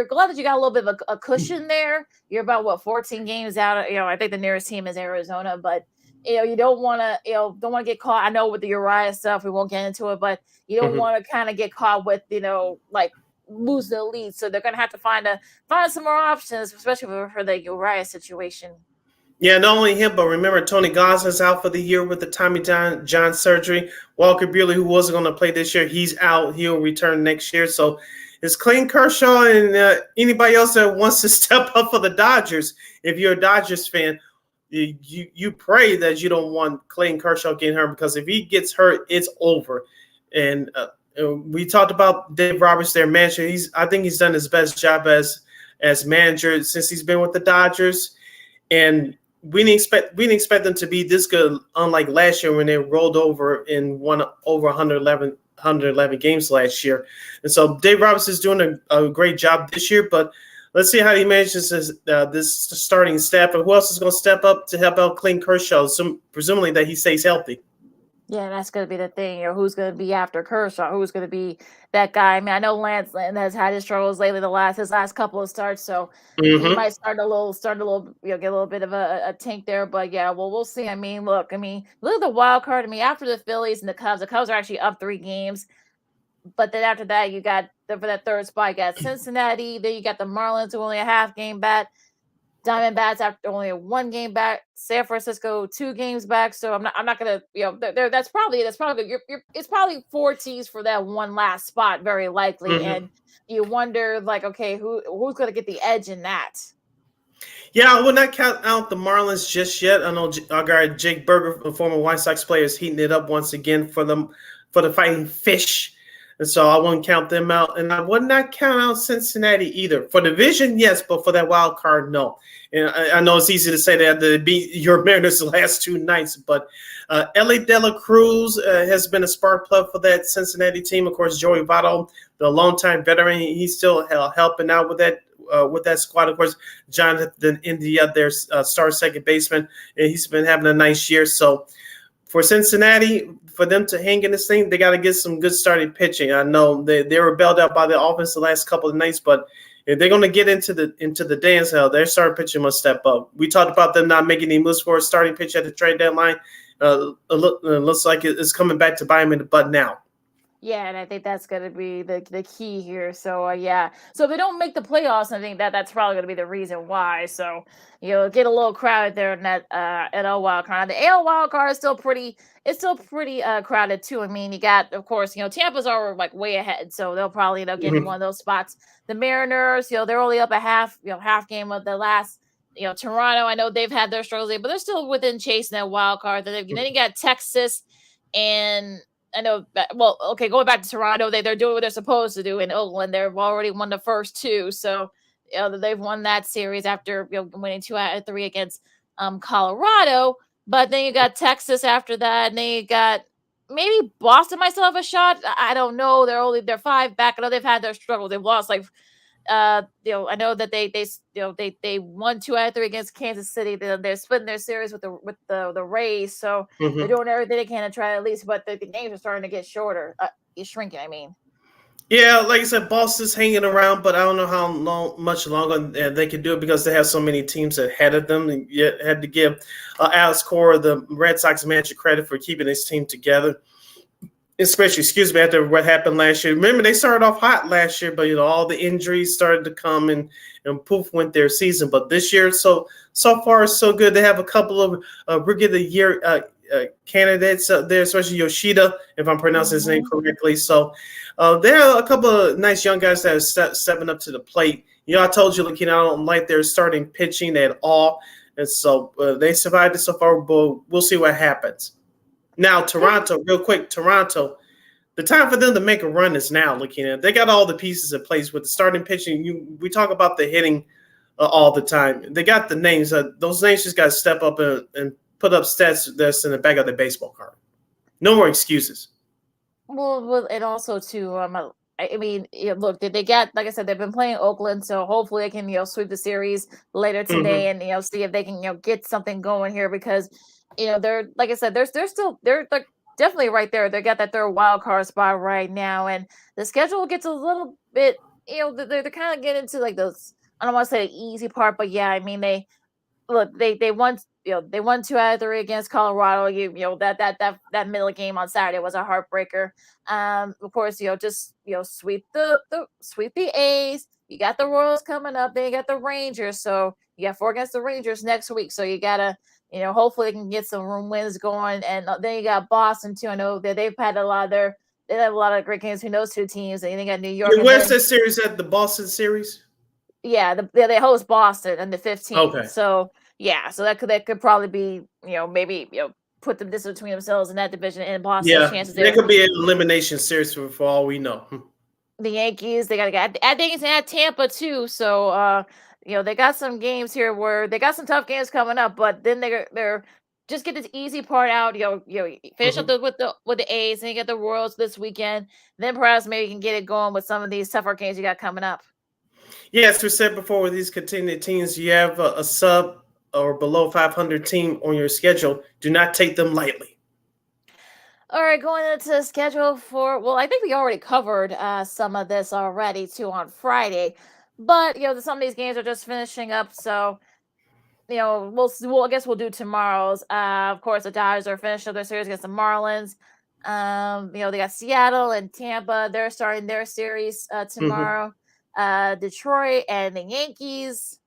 glad that you got a little bit of a cushion there. You're about 14 games out. I think the nearest team is Arizona, but you don't want to get caught. I know with the Uriah stuff, we won't get into it, but you don't want to kind of get caught with like lose the lead. So they're going to have to find some more options, especially for the Uriah situation. Yeah, not only him, but remember Tony Gosling's out for the year with the Tommy John surgery. Walker Buehler, who wasn't going to play this year, he's out. He'll return next year. So it's Clayton Kershaw and anybody else that wants to step up for the Dodgers. If you're a Dodgers fan, you pray that you don't want Clayton Kershaw getting hurt, because if he gets hurt, it's over. And we talked about Dave Roberts, their manager. I think he's done his best job as manager since he's been with the Dodgers. And we didn't expect them to be this good, unlike last year when they rolled over and won over 111 games last year. And so Dave Roberts is doing a great job this year, but let's see how he manages this starting staff, and who else is going to step up to help out Clayton Kershaw, presumably that he stays healthy. Yeah, that's going to be the thing. Who's going to be after Kershaw? Who's going to be that guy? I mean, I know Lance has had his struggles lately, his last couple of starts, so he might start a little, get a little bit of a tank there. But yeah, well, we'll see. I mean, look at the wild card. I mean, after the Phillies and the Cubs are actually up 3 games. But then after that, you got for that third spot, you got Cincinnati. Then you got the Marlins, who only a half game back. Diamondbacks after only a 1 game back. San Francisco 2 games back. So I'm not gonna, that's probably it's probably 4 teams for that one last spot, very likely. And you wonder, like, okay, who's gonna get the edge in that? Yeah, I would not count out the Marlins just yet. I know our guy Jake Berger, a former White Sox player, is heating it up once again for the Fighting Fish. And so I wouldn't count them out. And I would not count out Cincinnati either. For division, yes, but for that wild card, no. And I know it's easy to say that they beat your Mariners the last 2 nights, but Ellie De La Cruz has been a spark plug for that Cincinnati team. Of course, Joey Votto, the longtime veteran, he's still helping out with that squad. Of course, Jonathan India, their star second baseman, and he's been having a nice year. So for Cincinnati, for them to hang in this thing, they got to get some good starting pitching. I know they were bailed out by the offense the last couple of nights, but if they're going to get into the dance hell, their starting pitching must step up. We talked about them not making any moves for a starting pitch at the trade deadline. Looks like it's coming back to bite them in the butt now. Yeah, and I think that's going to be the key here. So, yeah. So if they don't make the playoffs, I think that's probably going to be the reason why. So, get a little crowded there in that NL wild card. The AL wild card is still pretty crowded too. I mean, you got, of course, Tampa's are like way ahead, so they'll probably end up getting one of those spots. The Mariners, they're only up a half game of the last. Toronto, I know they've had their struggles, but they're still within chasing that wild card. Then you got Texas, and I know, well, okay, going back to Toronto, they're doing what they're supposed to do in Oakland. They've already won the first 2, so they've won that series after winning 2 out of 3 against Colorado. But then you got Texas after that, and then you got maybe Boston might still have a shot. I don't know. They're 5 back. I know they've had their struggles. They've lost I know that they won 2 out of 3 against Kansas City. They're splitting their series with the Rays, so they're doing everything they can to try at least. But the games are starting to get shorter, shrinking. I mean, yeah, like I said, Boston's hanging around, but I don't know how much longer they can do it, because they have so many teams ahead of them. And yet had to give Alex Cora, the Red Sox manager, credit for keeping his team together. Especially, after what happened last year. Remember, they started off hot last year, but all the injuries started to come, and poof went their season. But this year, so far, so good. They have a couple of Rookie of the Year candidates there, especially Yoshida, if I'm pronouncing his name correctly. So there are a couple of nice young guys that are stepping up to the plate. I told you, I don't like their starting pitching at all, and so they survived it so far. But we'll see what happens. Now, Toronto, real quick, the time for them to make a run is now. They got all the pieces in place with the starting pitching. We talk about the hitting all the time. They got the names. Those names just got to step up and put up stats that's in the back of the baseball card. No more excuses. Well, and also too, I mean, look, they got, like I said, they've been playing Oakland, so hopefully they can sweep the series later today, and see if they can get something going here, because they're, like I said, they're like definitely right there. They got that third wild card spot right now, and the schedule gets a little bit, they're kind of getting into like those. I don't want to say the easy part, but yeah, I mean they won. They won 2 out of 3 against Colorado. That middle game on Saturday was a heartbreaker. Of course, just sweep the A's. you got the Royals coming up, then you got the Rangers. So you got 4 against the Rangers next week. So you gotta, hopefully they can get some wins going. And then you got Boston too. I know that they've had they have a lot of great games between those 2 teams. And then you got New York. Where's that series at? The Boston series? Yeah, they host Boston on the 15th. Okay. So yeah, so that could probably be, maybe put them distance between themselves in that division and Boston's chances there. It could be an elimination series for all we know. The Yankees, they gotta get at Yankees and at Tampa too. So they got some games here where they got some tough games coming up, but then they're just get this easy part out. Finish up with the A's, and you get the Royals this weekend. Then perhaps maybe you can get it going with some of these tougher games you got coming up. Yes, we said before with these contending teams, you have a sub or below 500 team on your schedule. Do not take them lightly. All right, going into the schedule I think we already covered some of this already too on Friday, but some of these games are just finishing up, so I guess we'll do tomorrow's. Of course, the Dodgers are finishing up their series against the Marlins. They got Seattle and Tampa. They're starting their series tomorrow. Detroit and the Yankees,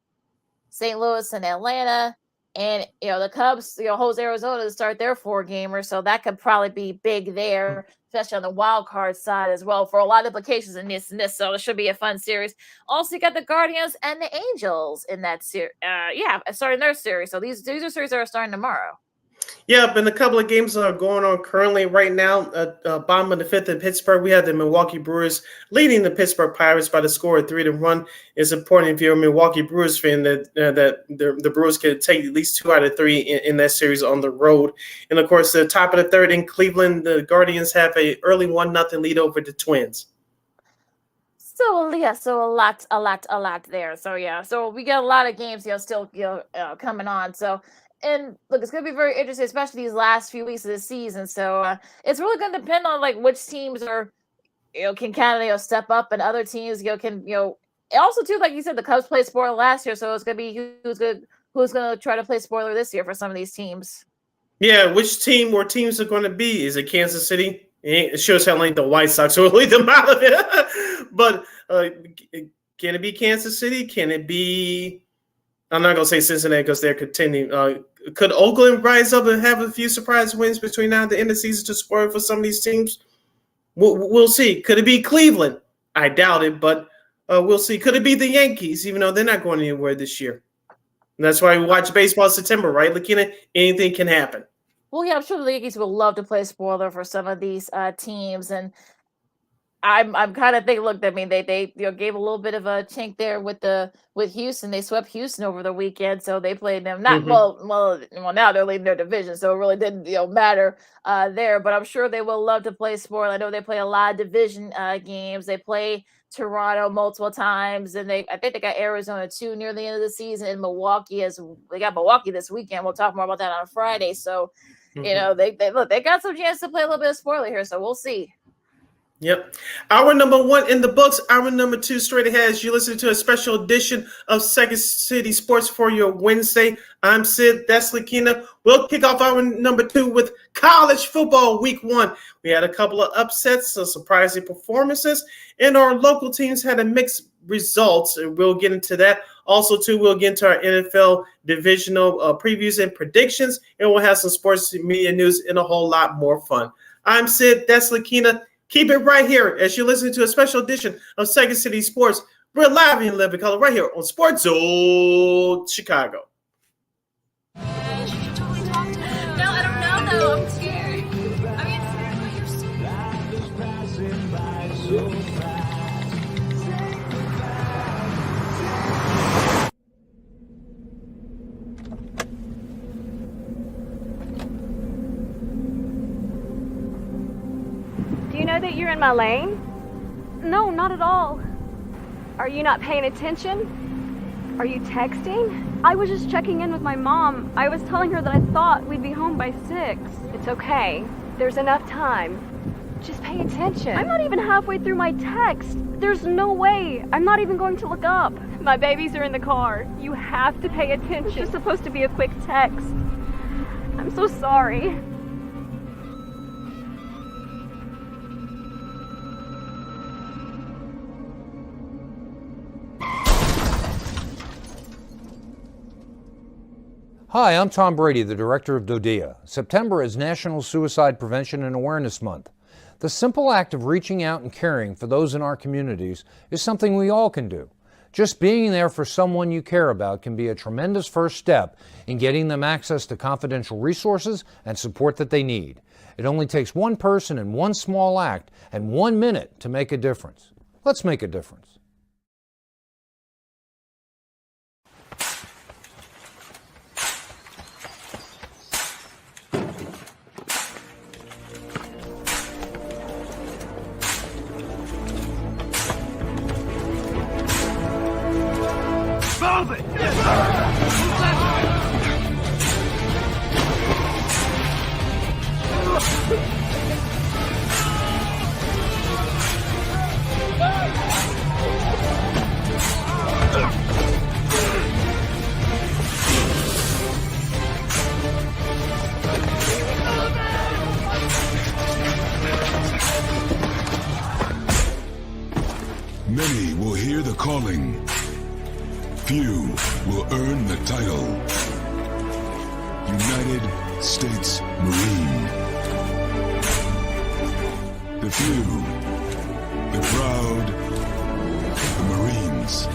St. Louis and Atlanta, and the Cubs, host Arizona to start their 4-gamer, so that could probably be big there, especially on the wild card side as well, for a lot of implications in this. So it should be a fun series. Also, you got the Guardians and the Angels in that series. Starting their series. So these are series that are starting tomorrow. Yep, and a couple of games are going on currently right now. Bottom of the 5th in Pittsburgh, we have the Milwaukee Brewers leading the Pittsburgh Pirates by the score of 3-1. It's important if you're a Milwaukee Brewers fan that the Brewers can take at least 2 out of 3 in that series on the road. And of course, the top of the 3rd in Cleveland, the Guardians have a early 1-0 lead over the Twins. So a lot there. So we got a lot of games, still coming on. So. And look, it's going to be very interesting, especially these last few weeks of the season. So it's really going to depend on which teams are, can kind of step up, and other teams can also too, like you said, the Cubs played spoiler last year, so it's going to be who's going to try to play spoiler this year for some of these teams. Yeah, which team or teams are going to be? Is it Kansas City? It sure sounds like the White Sox will lead them out of it. But can it be Kansas City? Can it be? I'm not going to say Cincinnati because they're contending. Could Oakland rise up and have a few surprise wins between now and the end of the season to spoil for some of these teams? We'll see. Could it be Cleveland? I doubt it, but we'll see. Could it be the Yankees, even though they're not going anywhere this year? And that's why we watch baseball in September, right, Lakina? Anything can happen. Well, yeah, I'm sure the Yankees will love to play spoiler for some of these teams, and I'm kind of thinking. Look, I mean, they gave a little bit of a chink there with Houston. They swept Houston over the weekend, so they played them well. Now they're leading their division, so it really didn't matter there. But I'm sure they will love to play sport. I know they play a lot of division games. They play Toronto multiple times, and I think they got Arizona too near the end of the season. And Milwaukee, they got Milwaukee this weekend. We'll talk more about that on Friday. So they got some chance to play a little bit of spoiler here. So we'll see. Yep. Hour number 1 in the books. Hour number 2 straight ahead as you listen to a special edition of Second City Sports for your Wednesday. I'm Sid. That's Lakina. We'll kick off hour number 2 with college football week 1. We had a couple of upsets, some surprising performances, and our local teams had a mixed results, and we'll get into that. Also, too, we'll get into our NFL divisional previews and predictions, and we'll have some sports media news and a whole lot more fun. I'm Sid. That's Lakina. Keep it right here as you listen to a special edition of Second City Sports. We're live in living color right here on Sports Zone Chicago. No, I don't know, though. I'm scared. Do you know that you're in my lane? No, not at all. Are you not paying attention? Are you texting? I was just checking in with my mom. I was telling her that I thought we'd be home by 6. It's okay. There's enough time. Just pay attention. I'm not even halfway through my text. There's no way. I'm not even going to look up. My babies are in the car. You have to pay attention. It's just supposed to be a quick text. I'm so sorry. Hi, I'm Tom Brady, the director of DODEA. September is National Suicide Prevention and Awareness Month. The simple act of reaching out and caring for those in our communities is something we all can do. Just being there for someone you care about can be a tremendous first step in getting them access to confidential resources and support that they need. It only takes one person and one small act and 1 minute to make a difference. Let's make a difference. Many will hear the calling. Few will earn the title. United States Marine. The few, the proud, the Marines.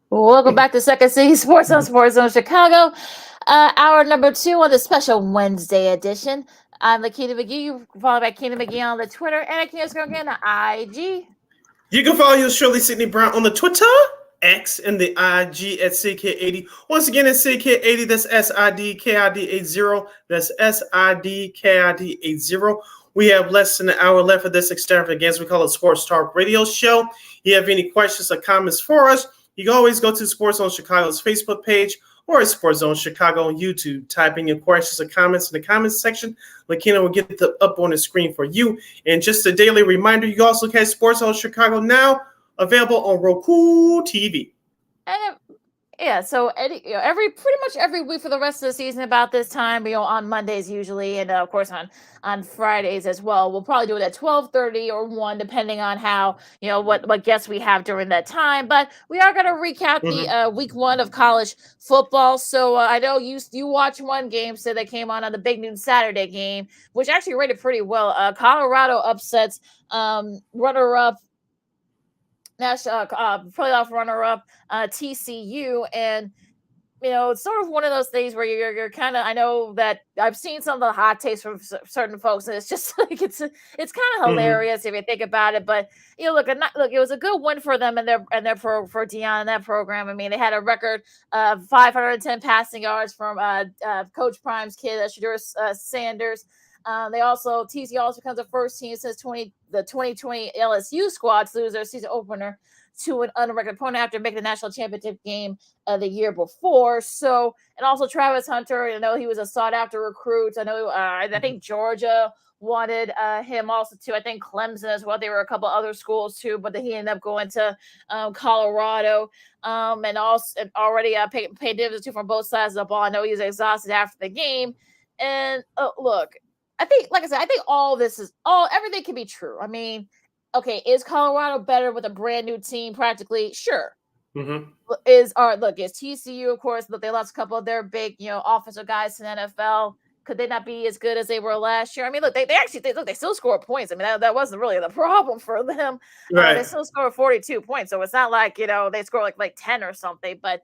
Welcome back to Second City Sports on Sports Zone Chicago. Hour number 2 on the special Wednesday edition. I'm Lakita McGee. You can follow me at Keena McGee on the Twitter and at Keena Scrogan on the IG. You can follow yours Shirley Sidney Brown on the Twitter, X, and the IG at CK80. Once again, it's CK80. That's SIDKID80. That's SIDKID80. We have less than an hour left of this extravaganza. We call it Sports Talk Radio Show. You have any questions or comments for us? You can always go to Sports Zone Chicago's Facebook page or Sports Zone Chicago on YouTube. Type in your questions or comments in the comments section. Lakina will get them up on the screen for you. And just a daily reminder, you can also catch Sports Zone Chicago now, available on Roku TV. And yeah, so pretty much every week for the rest of the season about this time, on Mondays usually, and of course on Fridays as well. We'll probably do it at 12:30 or 1, depending on how what guests we have during that time. But we are going to recap the week 1 of college football. So I know you watched one game, so they came on the Big Noon Saturday game, which actually rated pretty well. Colorado upsets runner-up. National playoff runner-up TCU, and it's sort of one of those things where you're kind of. I know that I've seen some of the hot takes from certain folks, and it's just like it's kind of hilarious if you think about it. But look, it was a good win for them and their for Deion and that program. I mean, they had a record 510 passing yards from Coach Prime's kid, Shadur Sanders. TCU also becomes the first team since the 2020 LSU squad to lose their season opener to an unranked opponent after making the national championship game the year before. So, and also Travis Hunter, I know he was a sought after recruit. I know, I think Georgia wanted him also too. I think Clemson as well. There were a couple other schools too, but he ended up going to Colorado. And also already paid dividends too from both sides of the ball. I know he was exhausted after the game. And look, I think, like I said, everything can be true. I mean, okay, is Colorado better with a brand new team practically? Sure. Is TCU, of course, but they lost a couple of their big, offensive guys to the NFL. Could they not be as good as they were last year? I mean, look, they still score points. I mean, that wasn't really the problem for them. Right. They still scored 42 points, so it's not like they score like 10 or something. But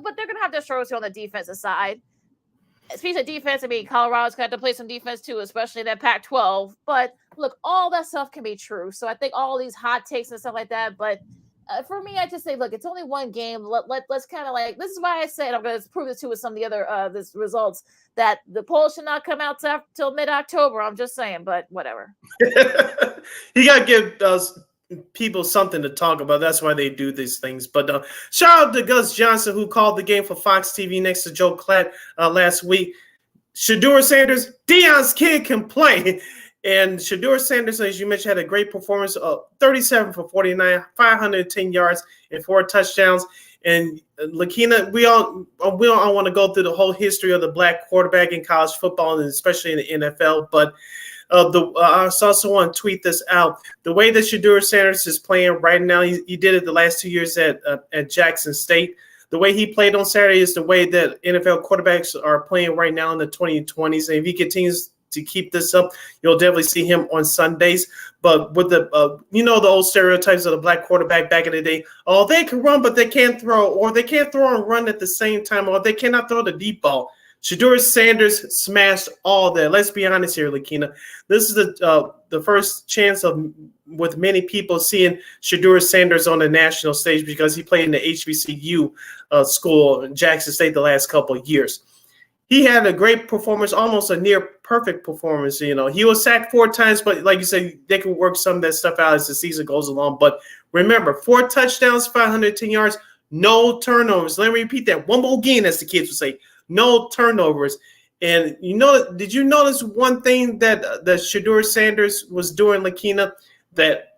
but they're gonna have their struggles on the defensive side. Speaking of defense, I mean, Colorado's got to play some defense too, especially that Pac-12. But look, all that stuff can be true. So I think all these hot takes and stuff like that. But For me, I just say, look, it's only one game. Let's kind of like, this is why I said I'm going to prove this to with some of the other this results, that the poll should not come out till mid-October. I'm just saying, but whatever. You got to give people something to talk about. That's why they do these things. But shout out to Gus Johnson, who called the game for Fox TV next to Joe Klatt last week. Shedeur Sanders, Deion's kid, can play. And Shedeur Sanders, as you mentioned, had a great performance, 37 for 49, 510 yards, and 4 touchdowns. And Lakina, we all want to go through the whole history of the black quarterback in college football, and especially in the NFL. But I also want to tweet this out. The way that Shedeur Sanders is playing right now, he did it the last 2 years at Jackson State. The way he played on Saturday is the way that NFL quarterbacks are playing right now in the 2020s. And if he continues to keep this up, you'll definitely see him on Sundays. But with the the old stereotypes of the black quarterback back in the day, they can run but they can't throw, or they can't throw and run at the same time, or they cannot throw the deep ball. Shedeur Sanders smashed all that. Let's be honest here, Lakina. This is the first chance with many people seeing Shedeur Sanders on the national stage, because he played in the HBCU school in Jackson State the last couple of years. He had a great performance, almost a near perfect performance. He was sacked 4 times, but like you said, they can work some of that stuff out as the season goes along. But remember, 4 touchdowns, 510 yards, no turnovers. Let me repeat that one more again, as the kids would say, no turnovers. And did you notice one thing that Shedeur Sanders was doing, Lakina, that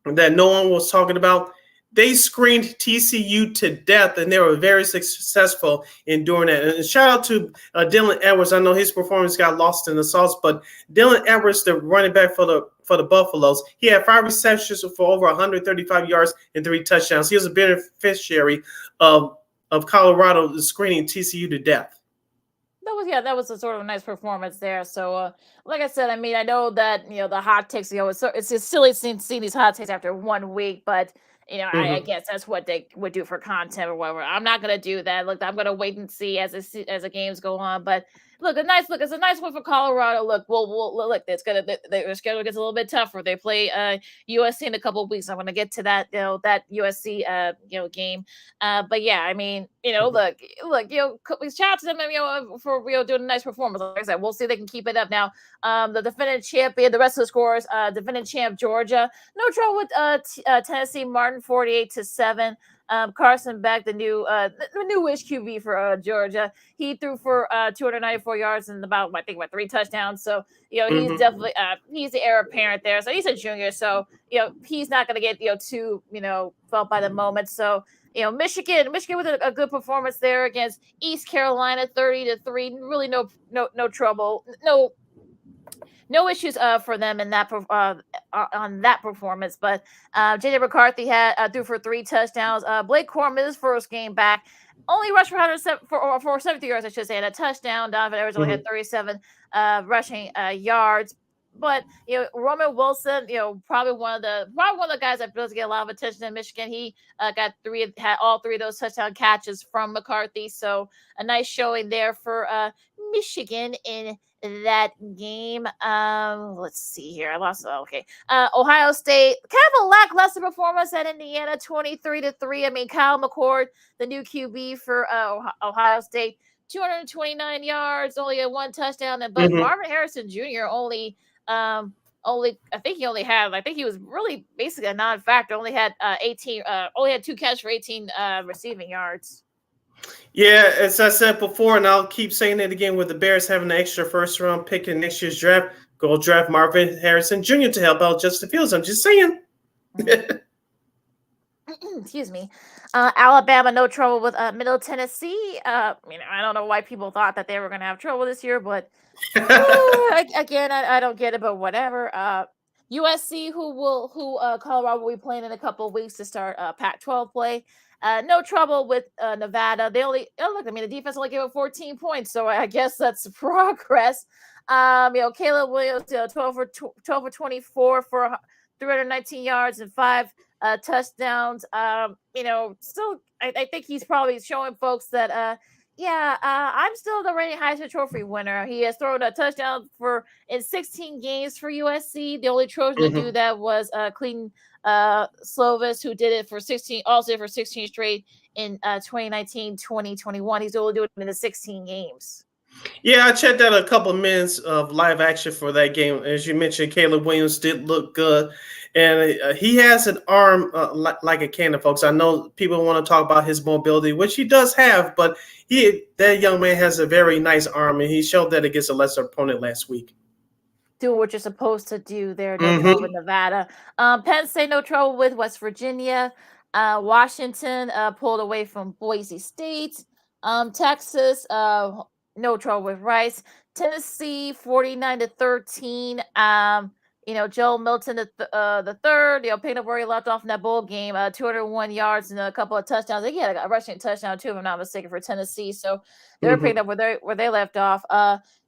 no one was talking about? They screened TCU to death, and they were very successful in doing that. And shout out to Dylan Edwards. I know his performance got lost in the sauce, but Dylan Edwards, the running back for the Buffaloes, he had 5 receptions for over 135 yards and 3 touchdowns. He was a beneficiary of Colorado screening TCU to death. That was a sort of a nice performance there. So, like I said, I mean, I know that the hot takes. It's just silly seeing these hot takes after 1 week, but. I guess that's what they would do for content or whatever. I'm not gonna do that. Look, I'm gonna wait and see as the games go on. But it's a nice one for Colorado. Look, look. Their schedule gets a little bit tougher. They play USC in a couple of weeks. I'm gonna get to that that USC game. But yeah, I mean, look, shout out to them, for doing a nice performance. Like I said, we'll see if they can keep it up now. The defending champion, the rest of the scores, defending champ Georgia, no trouble with Tennessee Martin, 48-7. Carson Beck, the newish QB for Georgia, he threw for 294 yards and about 3 touchdowns. So he's definitely he's the heir apparent there. So he's a junior. So he's not going to get too felt by the moment. So Michigan with a good performance there against East Carolina, 30-3. Really no trouble, no issues for them in that on that performance. But JJ McCarthy threw for 3 touchdowns. Blake Corum, his first game back, only rushed for 70 yards, I should say, and a touchdown. Donovan Edwards only had 37 rushing yards. But Roman Wilson, probably one of the guys that does get a lot of attention in Michigan. He had all 3 of those touchdown catches from McCarthy. So a nice showing there for Michigan in that game. Let's see here. I lost. Okay. Ohio State, kind of a lackluster performance at Indiana, 23-3. I mean, Kyle McCord, the new QB for Ohio State, 229 yards, only had 1 touchdown. But Marvin Harrison Jr. I think he was really basically a non-factor. Only had 2 catches for 18 receiving yards. Yeah, as I said before, and I'll keep saying it again, with the Bears having an extra first-round pick in next year's draft, go draft Marvin Harrison Jr. to help out Justin Fields. I'm just saying. Excuse me. Alabama, no trouble with Middle Tennessee. I don't know why people thought that they were going to have trouble this year, but again, I don't get it, but whatever. USC, who Colorado will be playing in a couple of weeks to start Pac-12 play. No trouble with Nevada. The defense only gave up 14 points, so I guess that's progress. Caleb Williams, 12 for 24 for 319 yards and 5 touchdowns. Still, I think he's probably showing folks that Yeah, I'm still the reigning Heisman Trophy winner. He has thrown a touchdown in 16 games for USC. The only Trojan to do that was Clayton Slovis, who did it for 16, also for 16 straight in 2019, 2021. He's only doing it in the 16 games. Yeah, I checked out a couple of minutes of live action for that game. As you mentioned, Caleb Williams did look good, and he has an arm like a cannon, folks. I know people want to talk about his mobility, which he does have, but that young man has a very nice arm, and he showed that against a lesser opponent last week. Do what you're supposed to do there. No trouble with Nevada. Penn State, no trouble with West Virginia. Washington pulled away from Boise State. Texas, no trouble with Rice. Tennessee, 49-13. Joe Milton the third, picking up where he left off in that bowl game, 201 yards and a couple of touchdowns. They had a rushing touchdown too, if I'm not mistaken, for Tennessee. So they're picking up where they left off.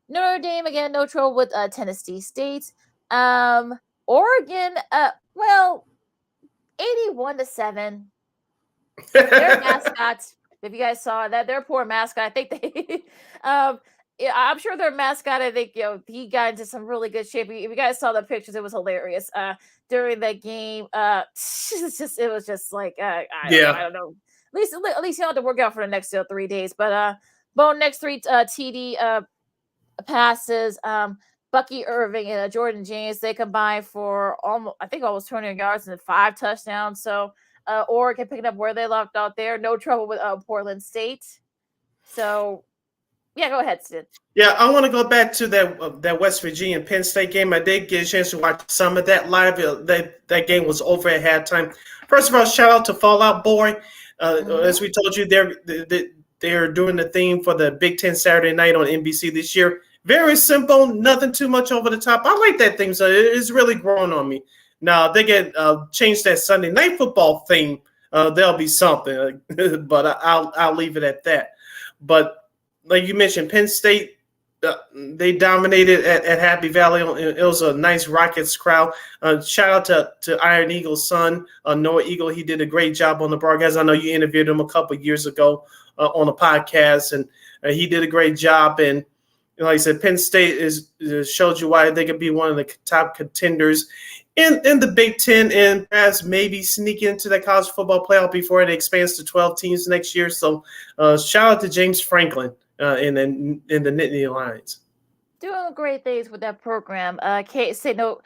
Notre Dame, again, no trouble with Tennessee State. Oregon, 81-7. Their mascots, if you guys saw that, their poor mascot, I think they, I'm sure their mascot, I think, he got into some really good shape. If you guys saw the pictures, it was hilarious. During the game, it was just like, I don't know. At least you don't have to work out for the next 3 days. But next 3 TD passes. Bucky Irving and Jordan James, they combined for almost 200 yards and 5 touchdowns. So Oregon picking up where they left out there. No trouble with Portland State. So yeah, go ahead, Sid. Yeah, I want to go back to that West Virginia and Penn State game. I did get a chance to watch some of that live. That game was over at halftime. First of all, shout out to Fallout Boy. As we told you, they're doing the theme for the Big Ten Saturday night on NBC this year. Very simple, nothing too much over the top. I like that theme, so it's really growing on me. Now, they get changed that Sunday night football theme. There'll be something, but I'll leave it at that. But like you mentioned, Penn State, they dominated at Happy Valley. It was a nice Rockets crowd. Shout out to Iron Eagle's son, Noah Eagle. He did a great job on the broadcast. I know you interviewed him a couple of years ago on a podcast, and he did a great job. And like I said, Penn State showed you why they could be one of the top contenders in the Big Ten, and perhaps maybe sneak into the college football playoff before it expands to 12 teams next year. So shout out to James Franklin in the Nittany Lions. Doing great things with that program. K-State, no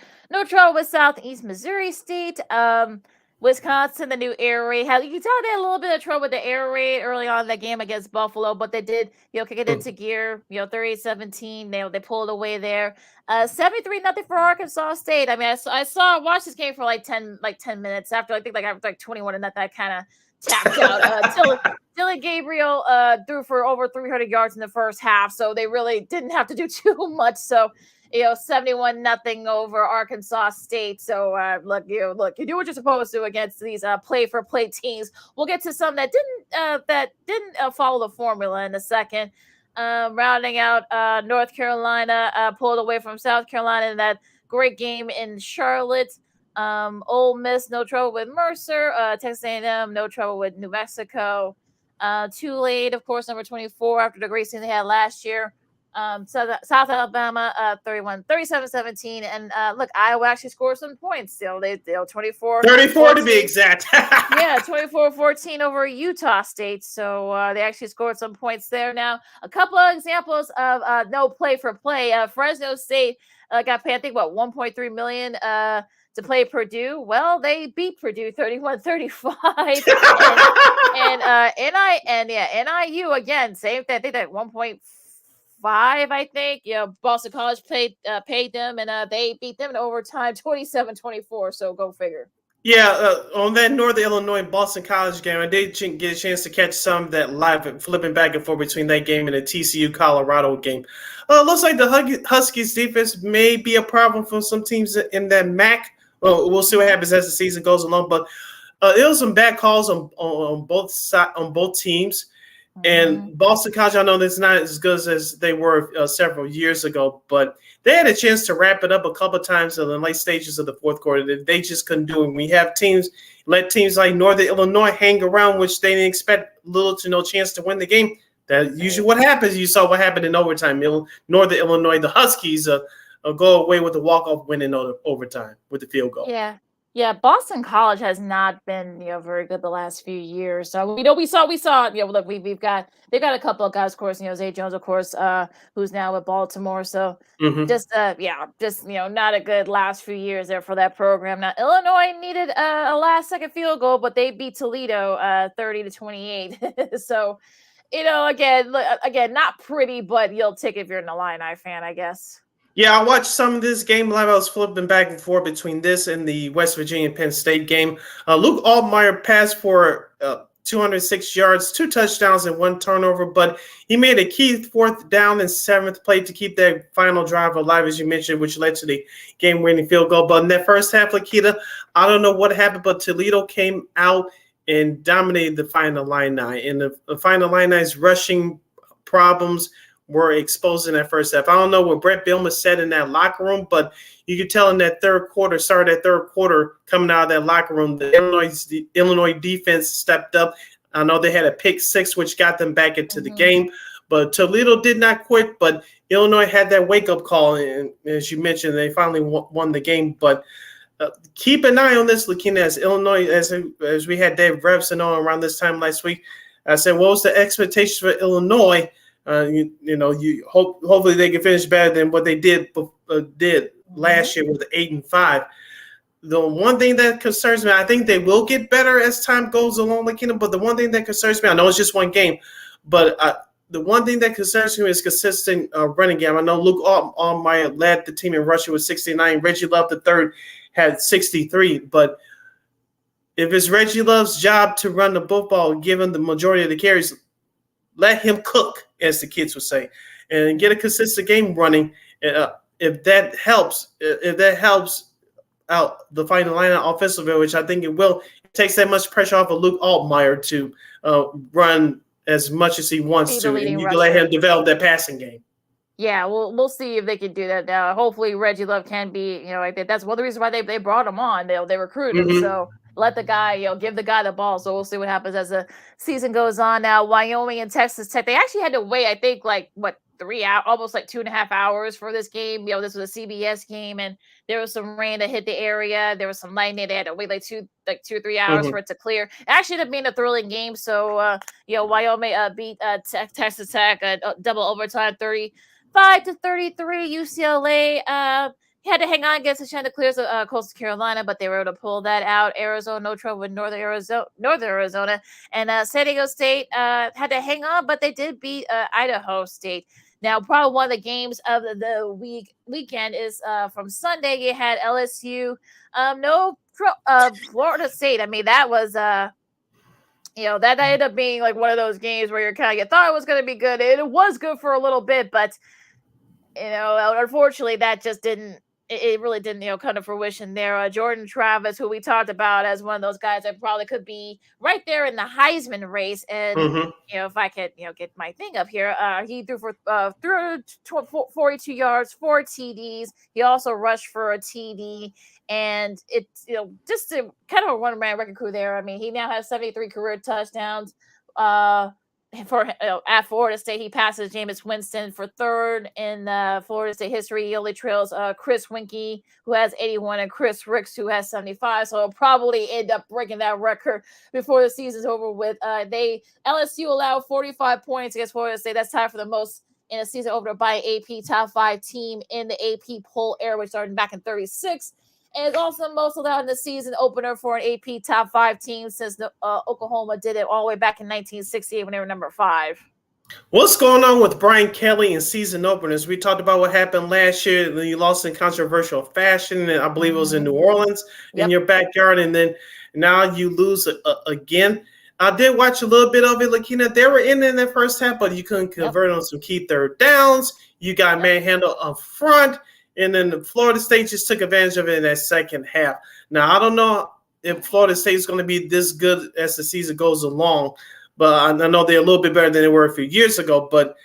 trouble with Southeast Missouri State. Wisconsin, the new air raid. You can tell they had a little bit of trouble with the air raid early on in that game against Buffalo, but they did, kick it into gear. 38-17. They pulled away there. 73-0 for Arkansas State. I mean, I watched this game for like 10 minutes after. I think after 21 and that kind of tapped out. Dylan Gabriel threw for over 300 yards in the first half, so they really didn't have to do too much. So 71-0 over Arkansas State. So look, you do what you're supposed to against these play-for-play teams. We'll get to some that didn't follow the formula in a second. Rounding out, North Carolina pulled away from South Carolina in that great game in Charlotte. Ole Miss, no trouble with Mercer. Texas A&M, no trouble with New Mexico. Tulane, of course, number 24 after the great season they had last year. South Alabama, 37-17, and look, Iowa actually scored some points. They 24 to be exact. Yeah, 24-14 over Utah State. So they actually scored some points there. Now, a couple of examples of no play for play. Fresno State got paid, I think, $1.3 million to play Purdue. Well, they beat Purdue 31-35. and NIU again, same thing. I think that 1.5, I think. Boston College paid them, and they beat them in overtime 27-24. So go figure. Yeah, on that Northern Illinois Boston College game, I did get a chance to catch some of that live, flipping back and forth between that game and the TCU Colorado game. Looks like the Huskies defense may be a problem for some teams in that MAC. Well, we'll see what happens as the season goes along. But it was some bad calls on both teams. And Boston College, I know that's not as good as they were several years ago, but they had a chance to wrap it up a couple of times in the late stages of the fourth quarter. They just couldn't do it. We have let teams like Northern Illinois hang around, which they didn't expect little to no chance to win the game. That usually what happens. You saw what happened in overtime. Northern Illinois, the Huskies go away with a walk-off win in overtime with the field goal. Yeah. Yeah, Boston College has not been, very good the last few years. So we saw, look, they've got a couple of guys, of course, Zay Jones, of course, who's now with Baltimore. So just not a good last few years there for that program. Now Illinois needed a last-second field goal, but they beat Toledo 30-28. So, again, not pretty, but you'll take it if you're an Illini fan, I guess. Yeah, I watched some of this game live. I was flipping back and forth between this and the West Virginia Penn State game. Luke Altmaier passed for 206 yards, 2 touchdowns, and 1 turnover, but he made a key 4th down and 7th play to keep that final drive alive, as you mentioned, which led to the game-winning field goal. But in that first half, Lakita, I don't know what happened, but Toledo came out and dominated the Fighting Illini. And the Fighting Illini's rushing problems were exposed in that first half. I don't know what Brett Bielema said in that locker room, but you could tell in that third quarter, coming out of that locker room, the Illinois defense stepped up. I know they had a pick 6, which got them back into the game, but Toledo did not quit. But Illinois had that wake-up call, and as you mentioned, they finally won the game. But keep an eye on this, Lakina, as Illinois, as we had Dave Revson on around this time last week. I said, what was the expectations for Illinois? Hopefully they can finish better than what they did last year with 8-5. The one thing that concerns me, I think they will get better as time goes along, but the one thing that concerns me, I know it's just one game, but the one thing that concerns me is consistent running game. I know Luke Altmaier led the team in rushing with 69. Reggie Love III had 63, but if it's Reggie Love's job to run the football, given the majority of the carries, let him cook, as the kids would say, and get a consistent game running. If that helps out the Fighting Illini offensively, which I think it will, it takes that much pressure off of Luke Altmaier to run as much as he wants to, and you can let him develop that passing game. Yeah, we'll see if they can do that now. Hopefully Reggie Love can be, like that. That's one of the reasons why they brought him on. They recruited him. So let the guy, give the guy the ball. So we'll see what happens as the season goes on. Now, Wyoming and Texas Tech, they actually had to wait, I think, 3 hours, almost 2.5 hours for this game. This was a CBS game, and there was some rain that hit the area. There was some lightning. They had to wait 2 or 3 hours for it to clear. It actually ended up being a thrilling game. So, Wyoming beat Texas Tech double overtime, 35-33. UCLA had to hang on against the Chanticleers of Coastal Carolina, but they were able to pull that out. Arizona, no trouble with Northern Arizona. And San Diego State had to hang on, but they did beat Idaho State. Now, probably one of the games of the weekend is from Sunday. You had LSU, Florida State. I mean, that was that ended up being one of those games where you thought it was going to be good. It was good for a little bit, but unfortunately, that just didn't. It really didn't, come to fruition there. Jordan Travis, who we talked about as one of those guys that probably could be right there in the Heisman race. And, if I could, get my thing up here, he threw for 42 yards, 4 TDs. He also rushed for a TD. And it's, just to kind of a one-man record crew there. I mean, he now has 73 career touchdowns. At Florida State, he passes Jameis Winston for 3rd in Florida State history. He only trails Chris Winkie, who has 81, and Chris Ricks, who has 75. So he'll probably end up breaking that record before the season's over with. LSU allowed 45 points against Florida State. That's tied for the most in a season opener by an AP top 5 team in the AP poll era, which started back in 36. And it's also the most allowed in the season opener for an AP top 5 team since Oklahoma did it all the way back in 1968 when they were number 5. What's going on with Brian Kelly in season openers? We talked about what happened last year when you lost in controversial fashion, and I believe it was in New Orleans in your backyard, and then now you lose again. I did watch a little bit of it, Lakina. They were in that first half, but you couldn't convert on some key third downs. You got manhandled up front. And then the Florida State just took advantage of it in that second half. Now, I don't know if Florida State is going to be this good as the season goes along, but I know they're a little bit better than they were a few years ago. But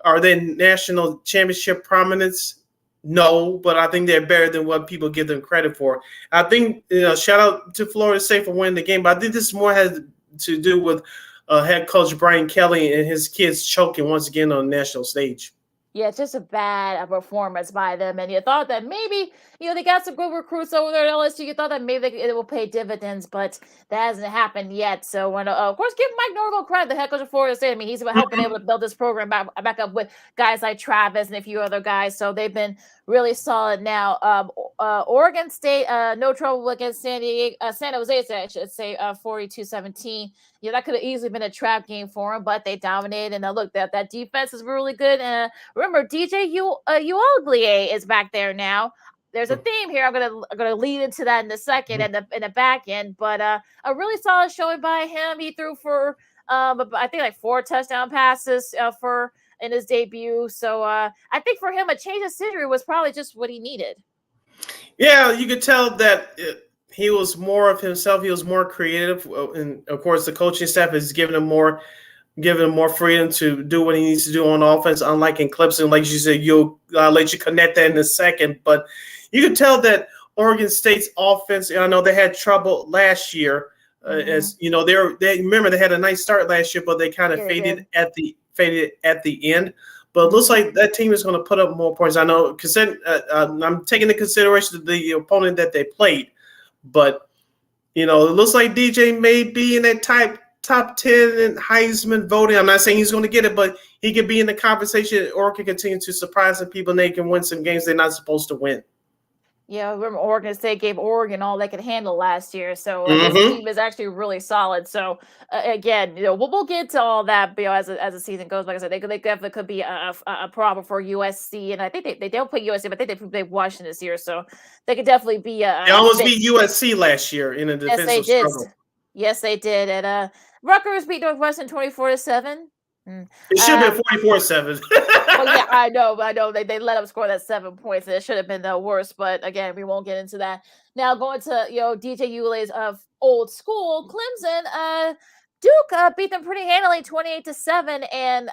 are they national championship prominence? No, but I think they're better than what people give them credit for. I think, shout out to Florida State for winning the game, but I think this more has to do with head coach Brian Kelly and his kids choking once again on the national stage. Yeah, it's just a bad performance by them. And you thought that maybe, they got some good recruits over there at LSU. You thought that maybe it will pay dividends, but that hasn't happened yet. So, of course, give Mike Norvell credit, the head coach of Florida State. I mean, he's helping able to build this program back up with guys like Travis and a few other guys. So they've been really solid now. Oregon State, no trouble against San Jose, I should say, 42-17. That could have easily been a trap game for them, but they dominated. And look, that defense is really good. And remember, DJ Uoglier is back there now. There's a theme here. I'm gonna lead into that in a second, and in the back end. But a really solid showing by him. He threw for I think like 4 touchdown passes in his debut. So I think for him, a change of scenery was probably just what he needed. Yeah, you could tell that he was more of himself. He was more creative, and of course, the coaching staff has given him more freedom to do what he needs to do on offense. Unlike in Clemson, like you said, I'll let you connect that in a second. But you could tell that Oregon State's offense. I know they had trouble last year, as you know, they remember they had a nice start last year, but they kind of faded at the end. But it looks like that team is going to put up more points. I know because I'm taking into consideration the opponent that they played. But, it looks like DJ may be in that top 10 in Heisman voting. I'm not saying he's going to get it, but he could be in the conversation or can continue to surprise some people and they can win some games they're not supposed to win. Yeah, remember Oregon State gave Oregon all they could handle last year. So this team is actually really solid. So again, we'll get to all that as the season goes. Like I said, they definitely could be a problem for USC, and I think they don't play USC, but I think they Washington this year, so they could definitely be. They almost beat USC last year in a defensive struggle. Yes, they did. And Rutgers beat Northwestern 24-7. It should have been 44-7. Well, yeah, I know. They let them score that 7 points. It should have been the worst, but again, we won't get into that. Now going to DJ Uwaley's of old school Clemson. Duke beat them pretty handily, 28-7, and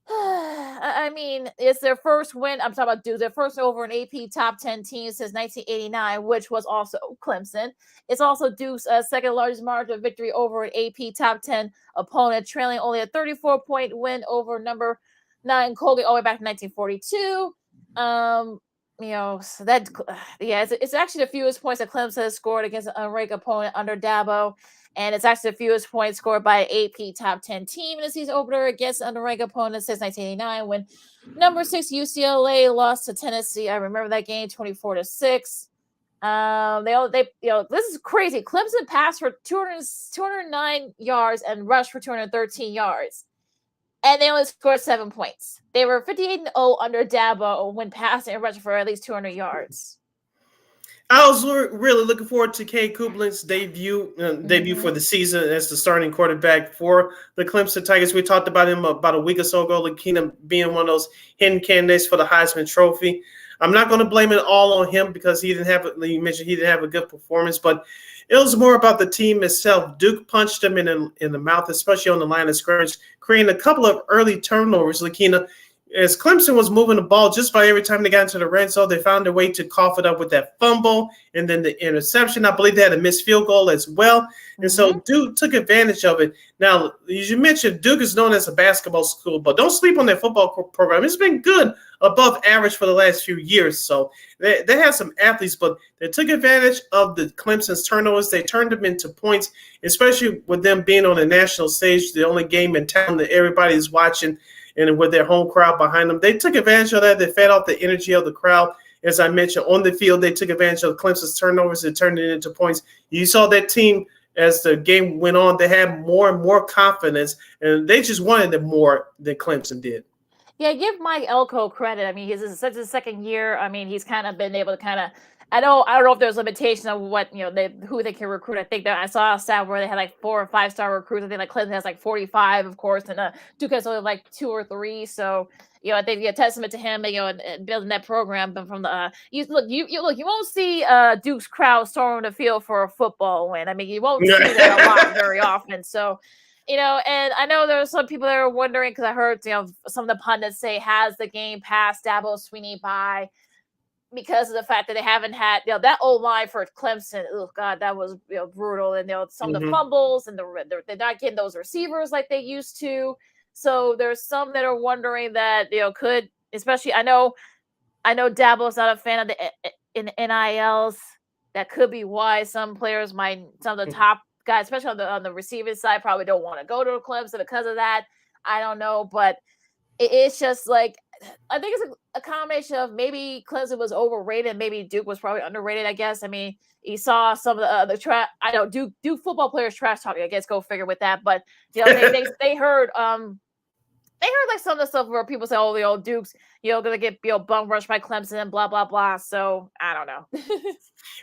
I mean, it's their first win. I'm talking about Duke, their first over an AP top 10 team since 1989, which was also Clemson. It's also Duke's second largest margin of victory over an AP top 10 opponent, trailing only a 34-point win over number 9 Colgate all the way back to 1942. So that, it's actually the fewest points that Clemson has scored against an unranked opponent under Dabo. And it's actually the fewest points scored by an AP top 10 team in the season opener against an unranked opponent since 1989 when number 6 UCLA lost to Tennessee. I remember that game 24-6. This is crazy. Clemson passed for 209 yards and rushed for 213 yards. And they only scored 7 points. They were 58-0 under Dabo when passing and rushing for at least 200 yards. I was really looking forward to Cade Coupland's debut for the season as the starting quarterback for the Clemson Tigers. We talked about him about a week or so ago, Lakina being one of those hidden candidates for the Heisman Trophy. I'm not going to blame it all on him because you mentioned he didn't have a good performance, but it was more about the team itself. Duke punched him in the mouth, especially on the line of scrimmage, creating a couple of early turnovers, Lakina. As Clemson was moving the ball, just by every time they got into the red zone, they found a way to cough it up with that fumble and then the interception. I believe they had a missed field goal as well. And so Duke took advantage of it. Now, as you mentioned, Duke is known as a basketball school, but don't sleep on their football program. It's been good, above average for the last few years. So they have some athletes, but they took advantage of the Clemson's turnovers. They turned them into points, especially with them being on the national stage, the only game in town that everybody's watching. And with their home crowd behind them, they took advantage of that. They fed off the energy of the crowd. As I mentioned, on the field, they took advantage of Clemson's turnovers and turned it into points. You saw that team as the game went on, they had more and more confidence, and they just wanted it more than Clemson did. Yeah, give Mike Elko credit. I mean, this is such a second year. I mean, he's kind of been able to I don't know if there's limitations on what, who they can recruit. I think that I saw a stat where they had like 4 or 5 star recruits. I think like Clemson has like 45, of course, and Duke has only like 2 or 3. So, I think a testament to him, and building that program. But from the you won't see Duke's crowd storming the field for a football win. I mean, you won't see that a lot very often. So, and I know there are some people that are wondering because I heard some of the pundits say, has the game passed Dabo Swinney by? because of the fact that they haven't had, that old line for Clemson. Oh God, that was brutal. And some of the fumbles and they're not getting those receivers like they used to. So there's some that are wondering that could, especially I know Dabo's not a fan of the NILs. That could be why some players some of the top guys, especially on the receiving side, probably don't want to go to Clemson because of that. I don't know, but it's just like, I think it's a combination of maybe Clemson was overrated, maybe Duke was probably underrated. I guess. I mean, you saw some of the trash. I know Duke football players trash talking. I guess go figure with that. But they heard like some of the stuff where people say, "Oh, the old Dukes, gonna get bum rushed by Clemson and blah blah blah." So I don't know.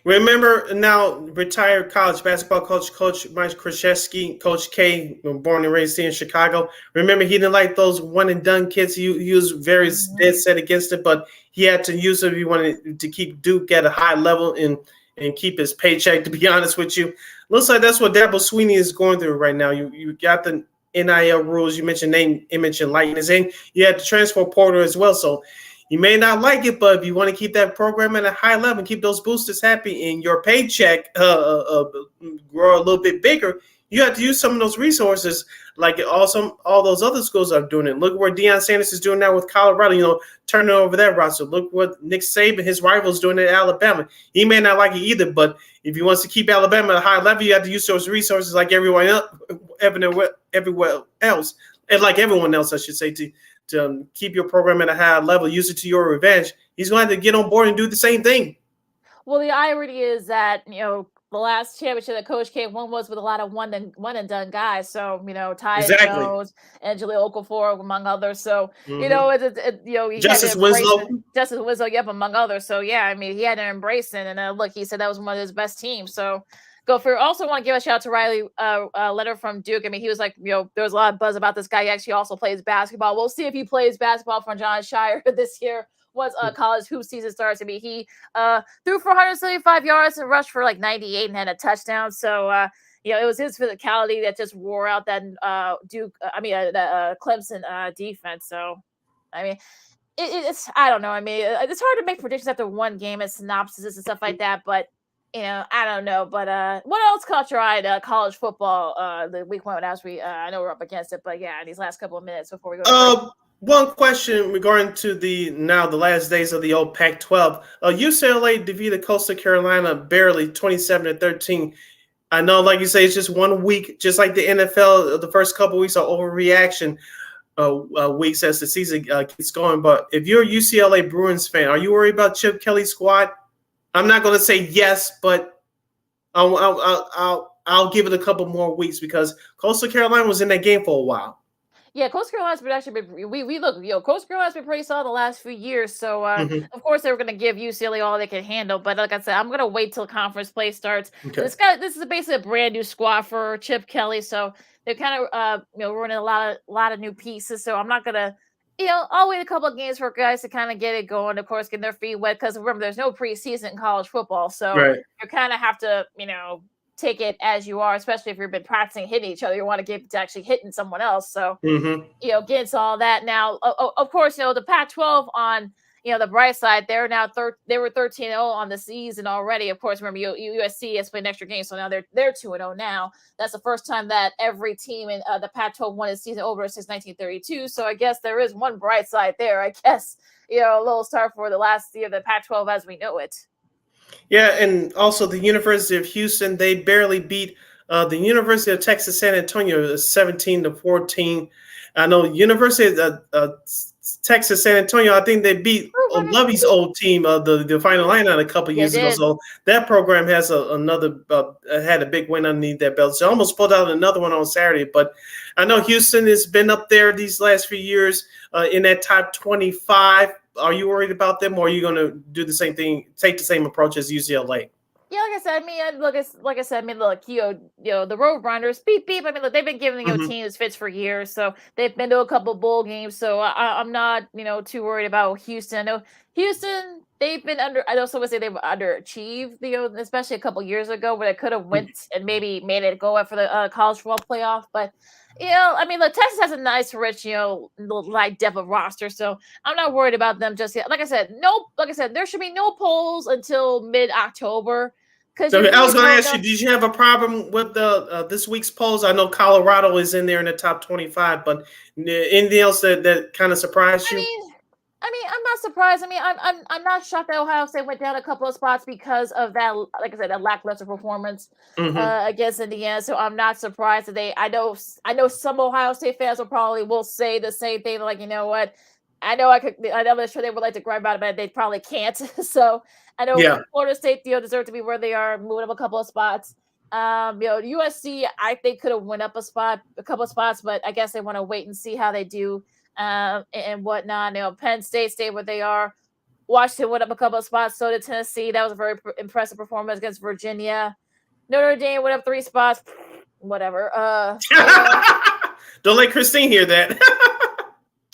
Remember now, retired college basketball coach Mike Krzyzewski, Coach K, born and raised here in Chicago. Remember, he didn't like those one and done kids. He was very dead set against it, but he had to use it if he wanted to keep Duke at a high level and keep his paycheck. To be honest with you, looks like that's what Dabo Swinney is going through right now. You got the NIL rules. You mentioned name, image, and likeness, and you had the transfer portal as well. So you may not like it, but if you want to keep that program at a high level and keep those boosters happy and your paycheck grow a little bit bigger, you have to use some of those resources like all those other schools are doing it. Look where Deion Sanders is doing now with Colorado, turning over that roster. Look what Nick Saban, his rivals, doing at Alabama. He may not like it either, but if he wants to keep Alabama at a high level, you have to use those resources like everywhere else, and like everyone else, I should say, to keep your program at a high level, use it to your revenge. He's going to have to get on board and do the same thing. Well, the irony is that, the last championship that Coach K won was with a lot of one and done guys. So, Ty Jones and Jaleel Okafor, among others. So, he Justice Winslow. Justice Winslow, yep, among others. So, yeah, I mean, he had to embrace it. And look, he said that was one of his best teams. So, go for it. Also want to give a shout out to Riley Leonard from Duke. I mean, he was like, there was a lot of buzz about this guy. He actually also plays basketball. We'll see if he plays basketball for John Shire this year once college hoop season starts. I mean, he threw for 175 yards and rushed for like 98 and had a touchdown. So, it was his physicality that just wore out that Clemson defense. So, I mean, it's I don't know. I mean, it's hard to make predictions after one game and synopses and stuff like that, but I don't know, but what else caught your eye to college football the week one as I know we're up against it, but yeah, in these last couple of minutes before we go to one question regarding to the last days of the old Pac-12. UCLA defeated Coastal Carolina barely 27-13. I know, like you say, it's just 1 week, just like the NFL, the first couple of weeks are overreaction weeks as the season gets going. But if you're a UCLA Bruins fan, are you worried about Chip Kelly's squad? I'm not going to say yes, but I'll give it a couple more weeks because Coastal Carolina was in that game for a while. Yeah, Coastal Carolina's been actually Coastal Carolina's been pretty solid the last few years. So of course they were going to give UCLA all they can handle, but like I said, I'm going to wait till conference play starts. Okay. This is basically a brand new squad for Chip Kelly, so they're kind of running a lot of new pieces. So I'm not going to. I'll wait a couple of games for guys to kind of get it going, of course, get their feet wet. Because remember, there's no preseason in college football. So you kind of have to, take it as you are, especially if you've been practicing hitting each other. You want to get to actually hitting someone else. So, get into all that. Now, of course, the Pac-12 on, the bright side, they're now they were 13-0 on the season already. Of course, remember USC has played an extra game, so now they're 2-0 now. That's the first time that every team in the Pac-12 won a season over since 1932. So I guess there is one bright side there. I guess a little start for the last year of the Pac-12 as we know it. Yeah, and also the University of Houston, they barely beat the University of Texas San Antonio 17-14. I know University of Texas San Antonio, I think they beat Lovey's old team the final line out a couple years ago. So that program has had a big win underneath their belt. So almost pulled out another one on Saturday. But I know Houston has been up there these last few years in that top 25. Are you worried about them, or are you going to do the same thing, take the same approach as UCLA? Yeah, like I said, I mean, like I said, I mean, look, the Road Runners, beep beep. I mean, look, they've been giving teams fits for years, so they've been to a couple bowl games. So I'm not too worried about Houston. I know Houston, they've been under. I also would say they've underachieved, especially a couple years ago, where they could have went and maybe made it go for the college football playoff. But I mean, look, Texas has a nice, rich, light depth of roster, so I'm not worried about them just yet. Like I said, there should be no polls until mid-October. So I was going to ask you, did you have a problem with the this week's polls? I know Colorado is in there in the top 25, but anything else that kind of surprised you? I mean, I'm not surprised. I mean, I'm not shocked that Ohio State went down a couple of spots because of that. Like I said, that lackluster performance against Indiana. So I'm not surprised that I know some Ohio State fans will say the same thing. Like, you know what? I know I'm sure they would like to grind about it, but they probably can't. So I know Florida State, deserve to be where they are, moving up a couple of spots. USC, I think could have went up a couple of spots, but I guess they want to wait and see how they do and whatnot. Penn State stayed where they are. Washington went up a couple of spots. So did Tennessee. That was a very impressive performance against Virginia. Notre Dame went up 3 spots. Whatever. Don't let Christine hear that.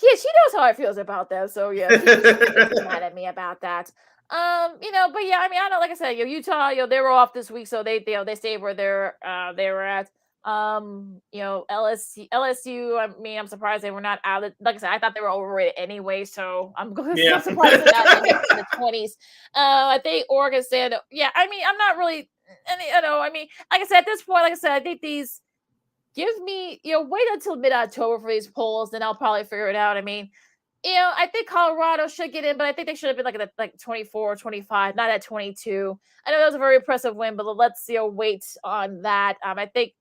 Yeah, she knows how I feels about that. So yeah, she's mad at me about that. But yeah, I mean, I know, like I said, Utah, they were off this week, so they stayed where they were at. LSU. I mean, I'm surprised they were not out. Like I said, I thought they were overrated anyway, so I'm surprised they're not in the 20s. I think Oregon State. Yeah, I mean, I'm not really. I mean, like I said, at this point, like I said, I think these. Give me, wait until mid-October for these polls, then I'll probably figure it out. I mean, I think Colorado should get in, but I think they should have been like 24, 25, not at 22. I know that was a very impressive win, but let's wait on that. I think,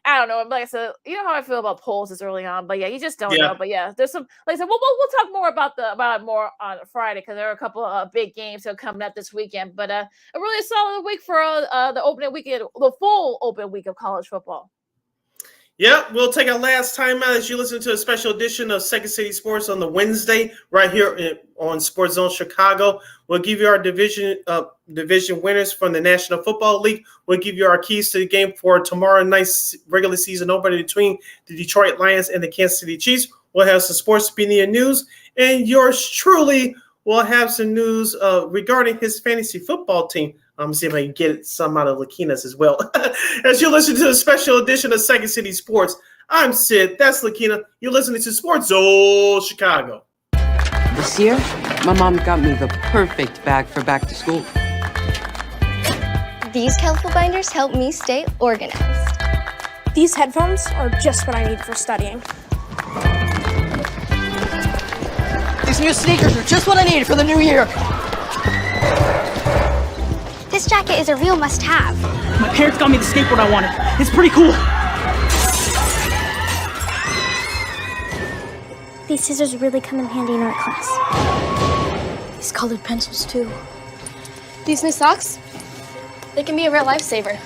I don't know. Like I said, you know how I feel about polls this early on, but yeah, you just don't know. But yeah, there's some, like I said, we'll talk more about it more on Friday because there are a couple of big games that are coming up this weekend. But a really solid week for the opening weekend, the full open week of college football. Yeah, we'll take our last time out as you listen to a special edition of Second City Sports on the Wednesday right here on Sports Zone Chicago. We'll give you our division winners from the National Football League. We'll give you our keys to the game for tomorrow night's regular season opener between the Detroit Lions and the Kansas City Chiefs. We'll have some sports media news, and yours truly will have some news regarding his fantasy football team. I'm going to see if I can get some out of Lakina's as well. As you listen to a special edition of Second City Sports, I'm Sid. That's Lakina. You're listening to Sports Zone Chicago. This year, my mom got me the perfect bag for back to school. These colorful binders help me stay organized. These headphones are just what I need for studying. These new sneakers are just what I need for the new year. This jacket is a real must-have. My parents got me the skateboard I wanted. It's pretty cool. These scissors really come in handy in art class. These colored pencils, too. These new socks, they can be a real lifesaver.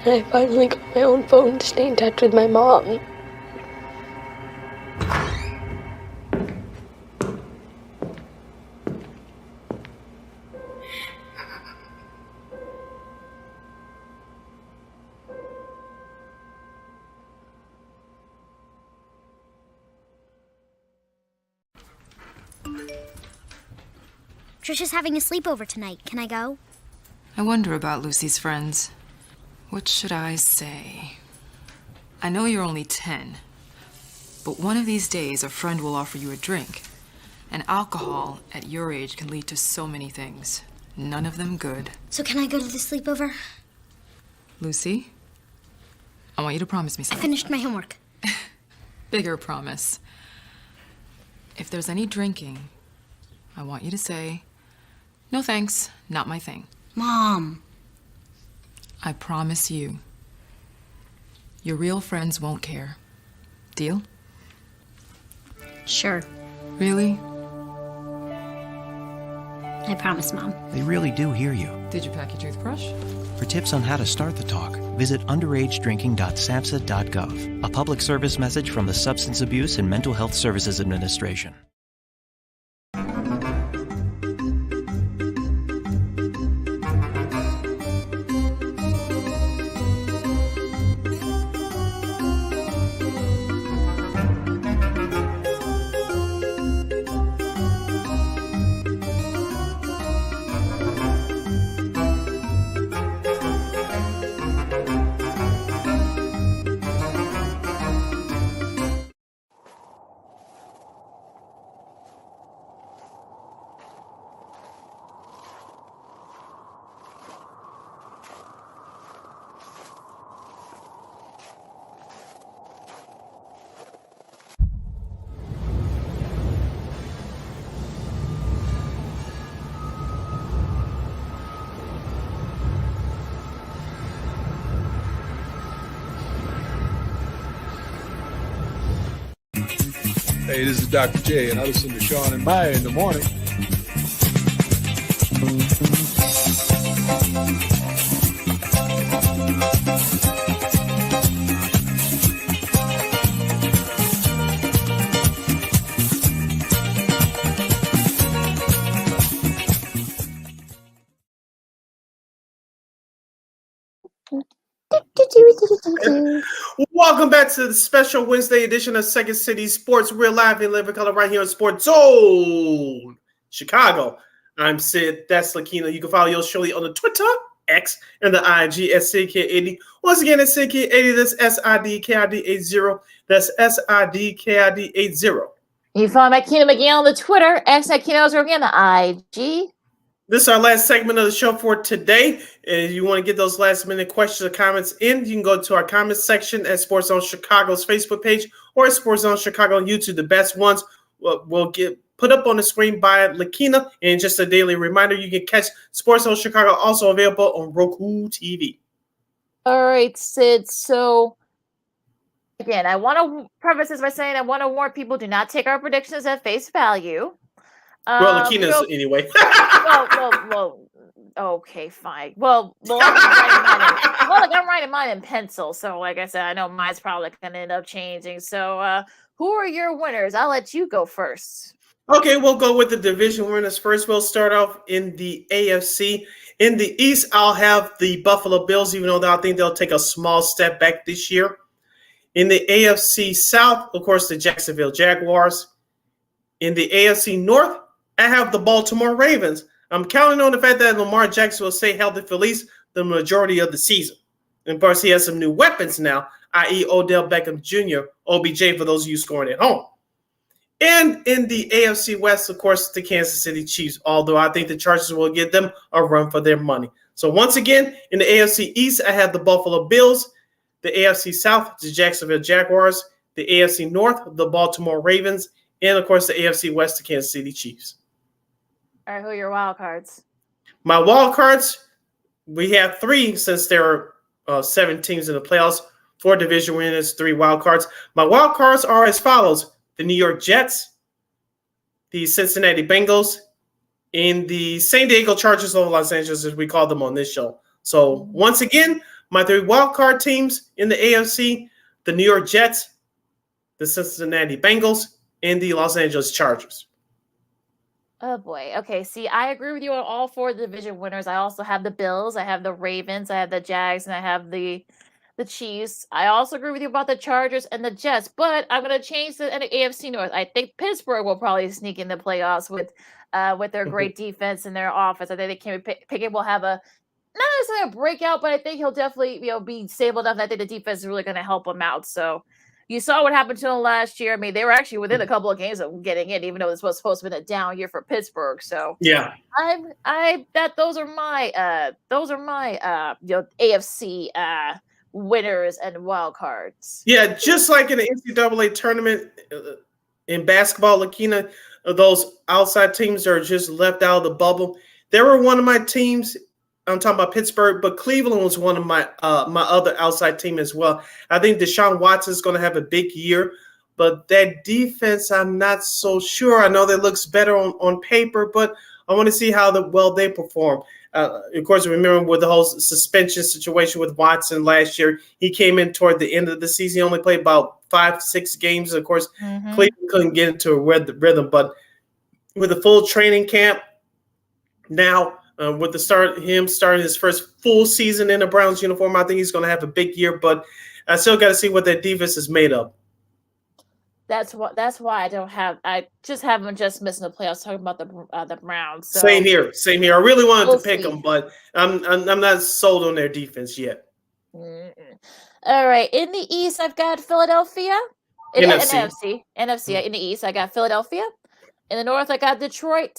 And I finally got my own phone to stay in touch with my mom. Trisha's having a sleepover tonight. Can I go? I wonder about Lucy's friends. What should I say? I know you're only 10, but one of these days a friend will offer you a drink. And alcohol at your age can lead to so many things. None of them good. So can I go to the sleepover? Lucy, I want you to promise me I something. finished my homework. Bigger promise. If there's any drinking, I want you to say, "No thanks, not my thing." Mom. I promise you, your real friends won't care. Deal? Sure. Really? I promise, Mom. They really do hear you. Did you pack your toothbrush? For tips on how to start the talk, visit underagedrinking.samhsa.gov. A public service message from the Substance Abuse and Mental Health Services Administration. Hey, this is Dr. J, and I listen to Sean and Maya in the morning. Welcome back to the special Wednesday edition of Second City Sports. We're live in living color right here on Sports Zone Chicago. I'm Sid. That's Lakina. You can follow yours surely on the Twitter, X, and the IG at SidKid80. Once again, it's SidKid80. That's SIDKID80. That's SIDKID80. You can follow my Keenan McGee on the Twitter, X at Keenan again, the IG. This is our last segment of the show for today. If you want to get those last minute questions or comments in, you can go to our comments section at Sports Zone Chicago's Facebook page or at Sports Zone Chicago on YouTube. The best ones will get put up on the screen by Lakina. And just a daily reminder, you can catch Sports Zone Chicago also available on Roku TV. All right, Sid. So, again, I want to preface this by saying I want to warn people, do not take our predictions at face value. Well, Lakina's anyway. well, okay, fine. Well, I'm writing mine in pencil, so like I said, I know mine's probably going to end up changing. So, who are your winners? I'll let you go first. Okay, we'll go with the division winners first. We'll start off in the AFC. In the East, I'll have the Buffalo Bills, even though I think they'll take a small step back this year. In the AFC South, of course, the Jacksonville Jaguars. In the AFC North, I have the Baltimore Ravens. I'm counting on the fact that Lamar Jackson will stay healthy for at least the majority of the season. And of course, he has some new weapons now, i.e. Odell Beckham Jr., OBJ for those of you scoring at home. And in the AFC West, of course, the Kansas City Chiefs, although I think the Chargers will give them a run for their money. So once again, in the AFC East, I have the Buffalo Bills. The AFC South, the Jacksonville Jaguars. The AFC North, the Baltimore Ravens. And, of course, the AFC West, the Kansas City Chiefs. All right, who are your wild cards? My wild cards, we have 3 since there are 7 teams in the playoffs. 4 division winners, 3 wild cards. My wild cards are as follows. The New York Jets, the Cincinnati Bengals, and the San Diego Chargers of Los Angeles, as we call them on this show. So, once again, my 3 wild card teams in the AFC, the New York Jets, the Cincinnati Bengals, and the Los Angeles Chargers. Oh, boy. Okay, see, I agree with you on all 4 division winners. I also have the Bills, I have the Ravens, I have the Jags, and I have the Chiefs. I also agree with you about the Chargers and the Jets, but I'm going to change the AFC North. I think Pittsburgh will probably sneak in the playoffs with their great defense and their offense. I think Pickett will have not necessarily a breakout, but I think he'll definitely be stable enough. I think the defense is really going to help him out. So you saw what happened to them last year. I mean, they were actually within a couple of games of getting in, even though this was supposed to be a down year for Pittsburgh. So yeah, those are my AFC winners and wild cards. Yeah, just like in the NCAA tournament in basketball, Lakina, those outside teams are just left out of the bubble. They were one of my teams. I'm talking about Pittsburgh, but Cleveland was one of my my other outside team as well. I think Deshaun Watson is going to have a big year. but that defense, I'm not so sure. I know that looks better on paper, but I want to see how well they perform. Of course, remember with the whole suspension situation with Watson last year, he came in toward the end of the season. He only played about 5-6 games. Of course, Cleveland couldn't get into a rhythm, but with the full training camp now, with him starting his first full season in a Browns uniform, I think he's going to have a big year. But I still got to see what that defense is made of. That's why I just haven't just missing the playoffs talking about the Browns. So Same here. I really wanted to pick them, but I'm not sold on their defense yet. All right, in the East, I've got Philadelphia. NFC. In the East, I got Philadelphia. In the North, I got Detroit.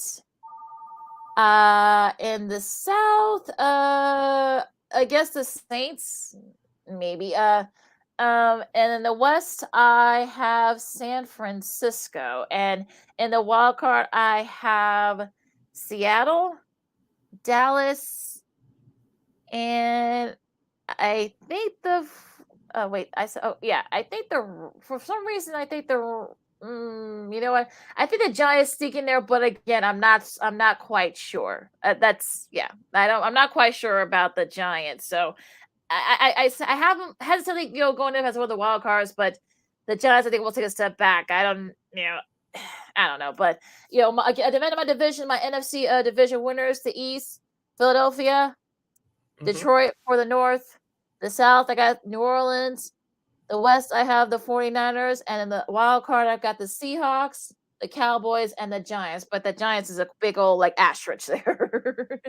In the South, I guess the Saints, maybe. And in the West, I have San Francisco, and in the wild card, I have Seattle, Dallas, and I think for some reason I think you know what? I think the Giants sneak in there, but again, I'm not quite sure. I'm not quite sure about the Giants, so. I have them hesitantly going in as one of the wild cards, but the Giants I think will take a step back. I don't know, but my division, my NFC division winners: the East, Philadelphia, Detroit for the North, the South I got New Orleans, the West I have the 49ers, and in the wild card I've got the Seahawks, the Cowboys, and the Giants. But the Giants is a big old asterisk there.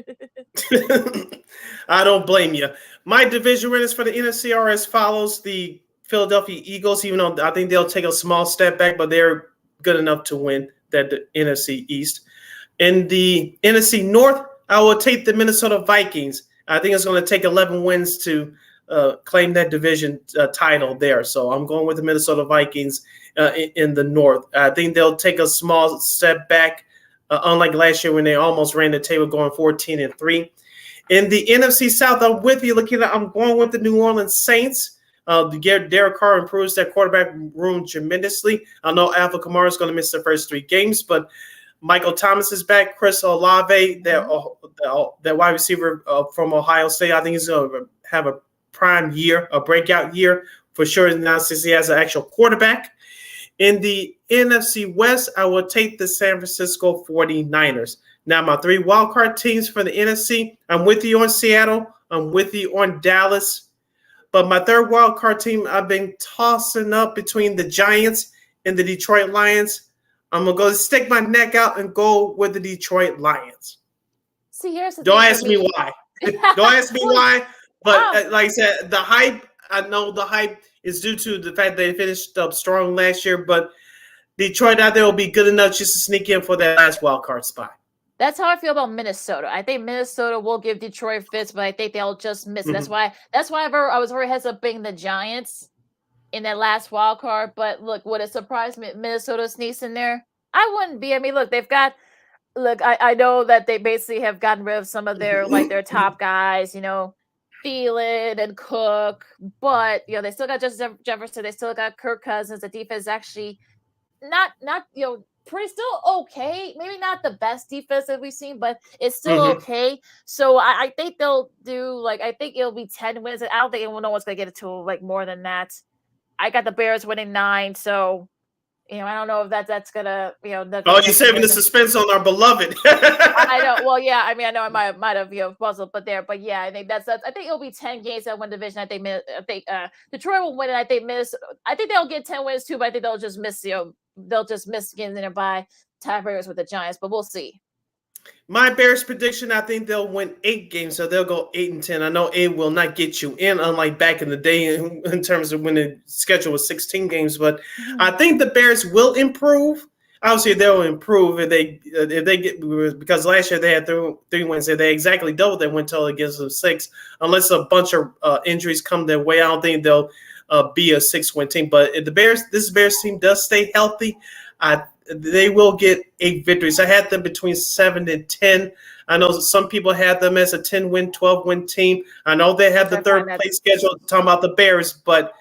I don't blame you. My division winners for the NFC are as follows: the Philadelphia Eagles, even though I think they'll take a small step back, but they're good enough to win the NFC East. In the NFC North, I will take the Minnesota Vikings. I think it's going to take 11 wins to claim that division title there. So I'm going with the Minnesota Vikings in the North. I think they'll take a small step back, unlike last year when they almost ran the table going 14-3. In the NFC South, I'm with you. I'm going with the New Orleans Saints. Derek Carr improves their quarterback room tremendously. I know Alvin Kamara is going to miss the first 3 games, but Michael Thomas is back. Chris Olave, that wide receiver from Ohio State, I think he's going to have a prime year, a breakout year for sure now since he has an actual quarterback. In the NFC West, I will take the San Francisco 49ers. Now, my 3 wildcard teams for the NFC, I'm with you on Seattle. I'm with you on Dallas. But my 3rd wildcard team, I've been tossing up between the Giants and the Detroit Lions. I'm going to go stick my neck out and go with the Detroit Lions. See, here's the Don't ask me why. Don't ask me why. But like I said, the hype, I know the hype is due to the fact they finished up strong last year, but Detroit out there will be good enough just to sneak in for that last wild card spot. That's how I feel about Minnesota. I think Minnesota will give Detroit fits, but I think they'll just miss it. That's why I was very hesitant picking the Giants in that last wild card. But look, would it surprise me Minnesota sneaks in there? I wouldn't be. I mean, look, I know that they basically have gotten rid of some of their their top guys, Thielen and Cook, but they still got Justin Jefferson, they still got Kirk Cousins. The defense is actually not pretty still okay. Maybe not the best defense that we've seen, but it's still okay. So I think they'll do I think it'll be 10 wins. I don't think no one's gonna get it to more than that. I got the Bears winning 9, so I don't know if that's gonna you're saving the suspense on our beloved. I know. Well, yeah. I mean, I know I might have puzzled, but yeah. I think that's. I think it'll be 10 games that win division. I think Detroit will win it. I think I think they'll get 10 wins too, but I think they'll just miss. They'll just miss getting there by tiebreakers with the Giants. But we'll see. My Bears prediction, I think they'll win 8 games, so they'll go 8-10. I know 8 will not get you in, unlike back in the day in terms of when the schedule was 16 games. But I think the Bears will improve. Obviously, they'll improve if they get, because last year they had 3 wins. If they exactly doubled their win total against them 6, unless a bunch of injuries come their way. I don't think they'll be a 6-win team. But if this Bears team does stay healthy, they will get 8 victories. I had them between 7 and 10. I know some people had them as a 10-win, 12-win team. I know they have the 3rd place schedule talking about the Bears, but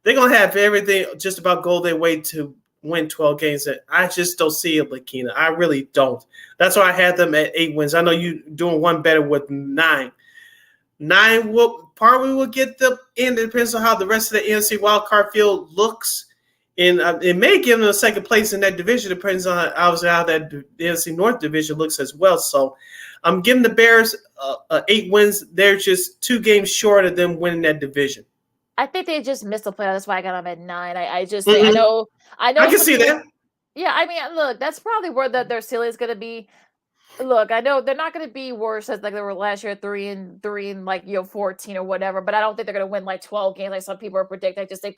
they're going to have everything just about go their way to win 12 games. And I just don't see it, Lakina. I really don't. That's why I had them at 8 wins. I know you doing one better with 9. 9 will probably will get them in. It depends on how the rest of the NFC wildcard field looks. And it may give them a second place in that division. Depends on obviously how that the NFC North division looks as well. So I'm giving the Bears 8 wins. They're just 2 games short of them winning that division. I think they just missed the playoffs. That's why I got them at 9. I just think, I know. I can see that. Yeah, I mean, look, that's probably where their ceiling is going to be. Look, I know they're not going to be worse as like they were last year, 3-3 and like 14 or whatever. But I don't think they're going to win like 12 games like some people are predicting. I just think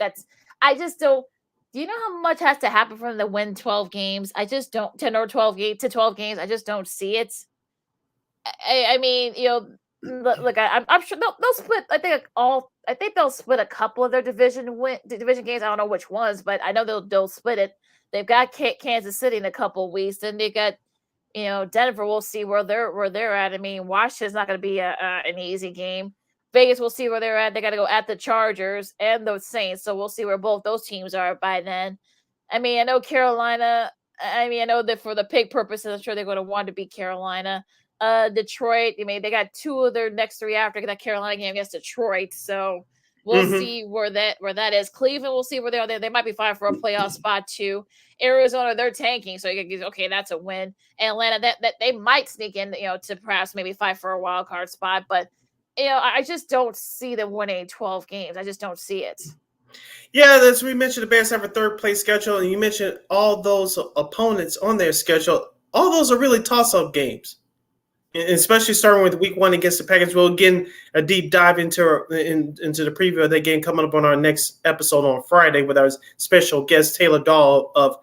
I just don't. Do you know how much has to happen for them to win 12 games? I just don't 10 or 12 games. I just don't see it. I mean, look, I'm sure they'll split. I think they'll split a couple of their division games. I don't know which ones, but I know they'll split it. They've got Kansas City in a couple of weeks. Then they got Denver. We'll see where they're at. I mean, Washington's not going to be an easy game. Vegas, we'll see where they're at. They got to go at the Chargers and the Saints, so we'll see where both those teams are by then. I mean, I know Carolina. I mean, I know that for the pick purposes, I'm sure they're going to want to beat Carolina. Detroit. I mean, they got 2 of their next 3 after that Carolina game against Detroit, so we'll see where that is. Cleveland, we'll see where they are. They might be fine for a playoff spot too. Arizona, they're tanking, so you can okay, that's a win. Atlanta, that they might sneak in, to perhaps maybe fight for a wild card spot, but. I just don't see them winning 12 games. I just don't see it. Yeah, as we mentioned, the Bears have a 3rd place schedule, and you mentioned all those opponents on their schedule. All those are really toss-up games, especially starting with Week 1 against the Packers. We'll get a deep dive into the preview of that game coming up on our next episode on Friday with our special guest Taylor Dahl of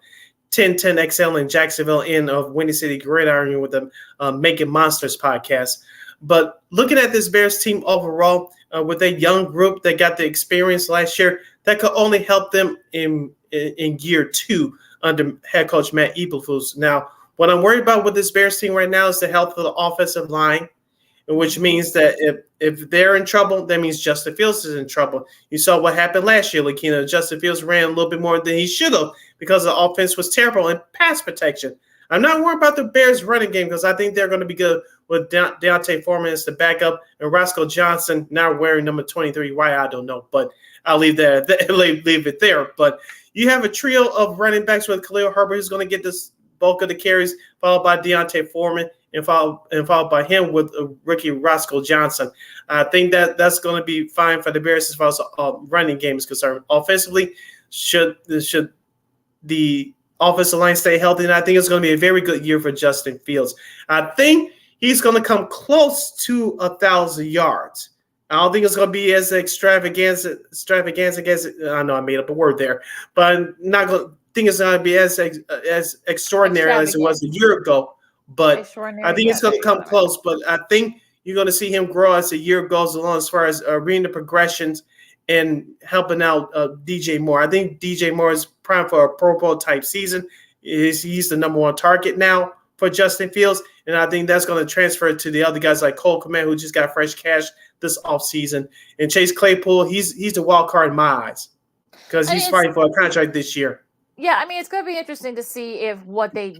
1010XL in Jacksonville and of Windy City Gridiron with the Making Monsters podcast. But looking at this Bears team overall, with a young group that got the experience last year, that could only help them in year 2 under head coach Matt Eberflus. Now, what I'm worried about with this Bears team right now is the health of the offensive line, which means that if they're in trouble, that means Justin Fields is in trouble. You saw what happened last year. Like, Justin Fields ran a little bit more than he should have because the offense was terrible in pass protection. I'm not worried about the Bears running game because I think they're going to be good with Deontay Foreman as the backup and Roscoe Johnson now wearing number 23. Why, I don't know, but I'll leave it there. But you have a trio of running backs with Khalil Herbert who's going to get this bulk of the carries, followed by Deontay Foreman and followed by him with rookie Roscoe Johnson. I think that's going to be fine for the Bears as far as running game is concerned. Offensively, should the offensive line stay healthy, and I think it's going to be a very good year for Justin Fields. I think he's going to come close to 1,000 yards. I don't think it's going to be as extravagant as I know I made up a word there, but I'm not going to think it's going to be as extraordinary as it was a year ago. But I think it's going to come close. But I think you're going to see him grow as the year goes along as far as reading the progressions and helping out DJ Moore. I think DJ Moore is prime for a Pro Bowl type season. He's the number 1 target now for Justin Fields, and I think that's going to transfer to the other guys like Cole Kmet, who just got fresh cash this offseason, and Chase Claypool. He's the wild card in my eyes because he's fighting for a contract this year. Yeah, I mean, it's going to be interesting to see if what they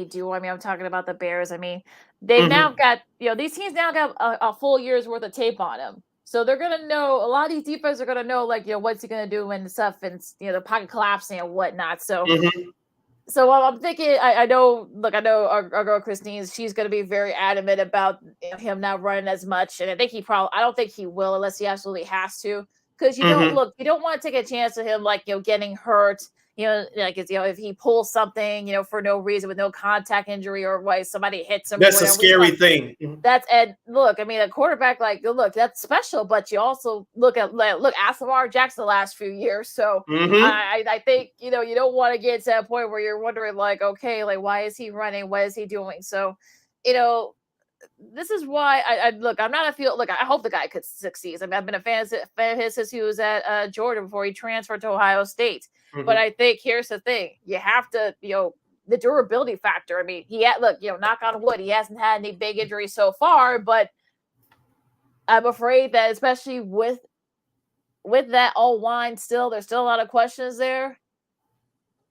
do. I mean, I'm talking about the Bears. I mean, they've now got these teams now got a full year's worth of tape on them. So they're going to know, a lot of these defenses are going to know, like, what's he going to do when stuff and, the pocket collapsing and whatnot. So, so I'm thinking, I know our girl Christine, she's going to be very adamant about him not running as much. And I think I don't think he will unless he absolutely has to. Because you don't want to take a chance of him, like, getting hurt. If he pulls something, for no reason with no contact injury or why somebody hits him. That's a scary thing. Look, I mean, a quarterback, that's special, but you also look at Lamar Jackson the last few years. So I think, you don't want to get to a point where you're wondering, like, okay, like, why is he running? What is he doing? So, this is why I'm not a field. Look, I hope the guy could succeed. I mean, I've been a fan of his since he was at Georgia before he transferred to Ohio State. But I think here's the thing: you have to, the durability factor. I mean, knock on wood, he hasn't had any big injuries so far. But I'm afraid that, especially with with that old line still, there's still a lot of questions there.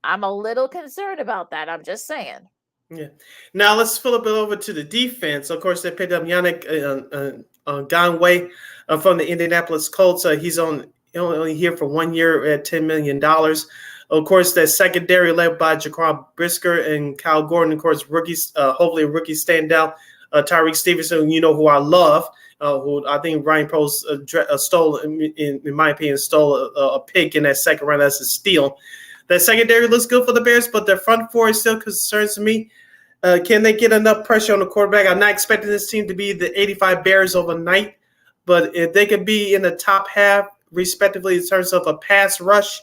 I'm a little concerned about that. I'm just saying. Yeah. Now let's flip it over to the defense. Of course, they picked up Yannick Ganway from the Indianapolis Colts. He's only here for 1 year at $10 million. Of course, that secondary led by Jaquan Brisker and Kyle Gordon. Of course, rookies, hopefully a rookie standout. Tyreek Stevenson, who I love, who I think Ryan Post stole, in my opinion, stole a pick in that second round as a steal. That secondary looks good for the Bears, but their front four still concerns me. Can they get enough pressure on the quarterback? I'm not expecting this team to be the 85 Bears overnight, but if they could be in the top half, respectively, in terms of a pass rush,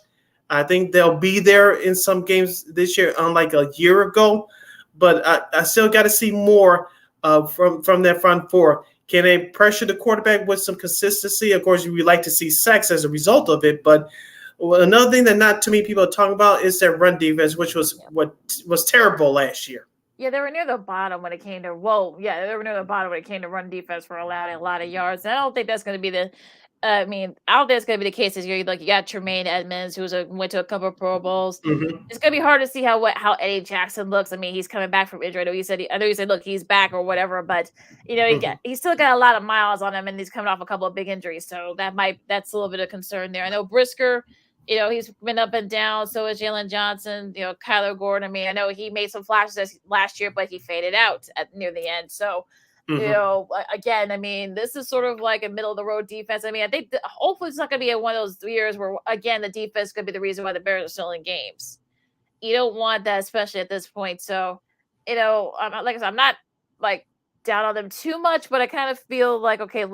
I think they'll be there in some games this year, unlike a year ago. But I still got to see more from their front four. Can they pressure the quarterback with some consistency? Of course, we like to see sacks as a result of it, but another thing that not too many people are talking about is their run defense, which was what was terrible last year. Yeah, they were near the bottom when it came to they were near the bottom when it came to run defense for allowing a lot of yards. And I don't think that's going to be the I don't think it's going to be the case this year. Like, you got Tremaine Edmonds, who went to a couple of Pro Bowls. Mm-hmm. It's going to be hard to see how Eddie Jackson looks. I mean, he's coming back from injury. I know you said, look, he's back or whatever, but he's still got a lot of miles on him, and he's coming off a couple of big injuries. So that's a little bit of concern there. I know Brisker, he's been up and down. So is Jalen Johnson, Kyler Gordon. I mean, I know he made some flashes last year, but he faded out near the end. So, again, I mean, this is sort of like a middle of the road defense. I mean, I think hopefully it's not going to be one of those years where, again, the defense could be the reason why the Bears are still in games. You don't want that, especially at this point. So, like I said, I'm not like down on them too much, but I kind of feel like, okay,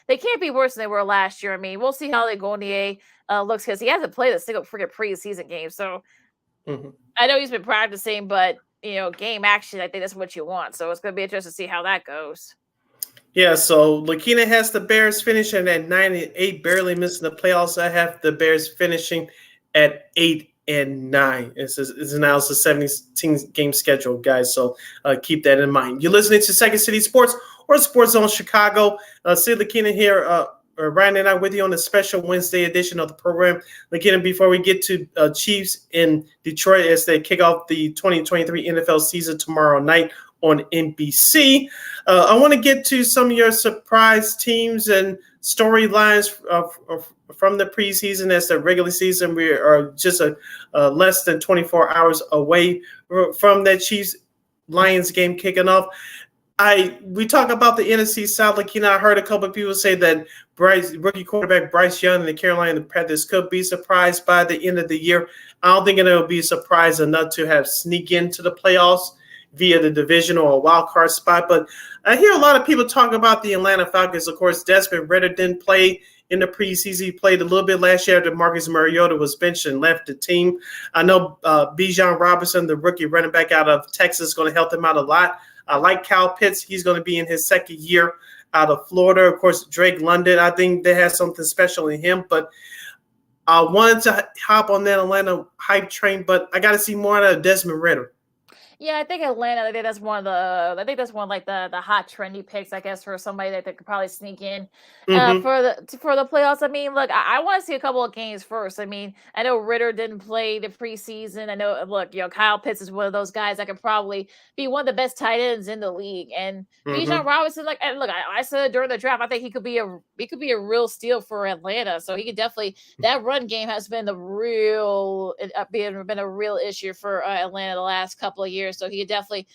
they can't be worse than they were last year. I mean, we'll see how Ligonier looks, because he hasn't played a single freaking preseason game. So I know he's been practicing, but game action, I think that's what you want. So it's going to be interesting to see how that goes. Yeah, so Lakina has the Bears finishing at 9-8, barely missing the playoffs. I have the Bears finishing at 8-9. It's now a 17-game schedule, guys. So keep that in mind. You're listening to Second City Sports or Sports Zone Chicago. Sid Lakina here. Ryan and I with you on a special Wednesday edition of the program. Again, before we get to Chiefs in Detroit as they kick off the 2023 NFL season tomorrow night on NBC, I want to get to some of your surprise teams and storylines from the preseason. As the regular season, we are just less than 24 hours away from that Chiefs-Lions game kicking off. We talk about the NFC South. I heard a couple of people say that rookie quarterback Bryce Young and the Carolina Panthers could be surprised by the end of the year. I don't think it'll be a surprise enough to have sneak into the playoffs via the division or a wild card spot. But I hear a lot of people talk about the Atlanta Falcons. Of course, Desmond Ridder didn't play in the preseason. He played a little bit last year after Marcus Mariota was benched and left the team. I know Bijan Robinson, the rookie running back out of Texas, is going to help them out a lot. I like Kyle Pitts. He's going to be in his second year out of Florida. Of course, Drake London, I think they have something special in him. But I wanted to hop on that Atlanta hype train, but I got to see more out of Desmond Ridder. Yeah, I think Atlanta. I think that's one of the hot trendy picks, I guess, for somebody that could probably sneak in for the playoffs. I mean, look, I want to see a couple of games first. I mean, I know Ridder didn't play the preseason. I know, look, Kyle Pitts is one of those guys that could probably be one of the best tight ends in the league. And Bijan Robinson, I said during the draft, I think he could be a real steal for Atlanta. So he could definitely, that run game has been a real issue for Atlanta the last couple of years. So he'll definitely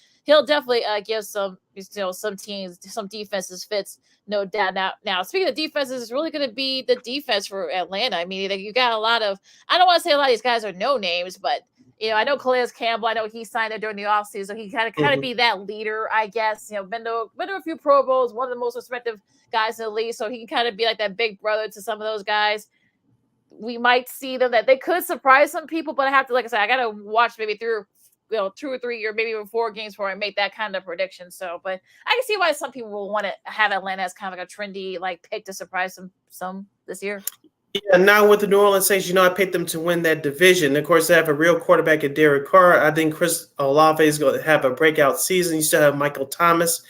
give some teams, some defenses fits, no doubt. Now speaking of defenses, it's really going to be the defense for Atlanta. I mean, you got a lot of, I don't want to say a lot of these guys are no names, but I know Calais Campbell. I know he signed there during the offseason, so he kind of be that leader, I guess. Been to a few Pro Bowls, one of the most respected guys in the league, so he can kind of be like that big brother to some of those guys. We might see them that they could surprise some people, but I have to, like I said, I got to watch maybe 2 or 3 or maybe even 4 games before I make that kind of prediction. So, but I can see why some people will want to have Atlanta as kind of like a trendy pick to surprise some this year. Yeah, now with the New Orleans Saints, I picked them to win that division. Of course, they have a real quarterback in Derek Carr. I think Chris Olave is going to have a breakout season. You still have Michael Thomas.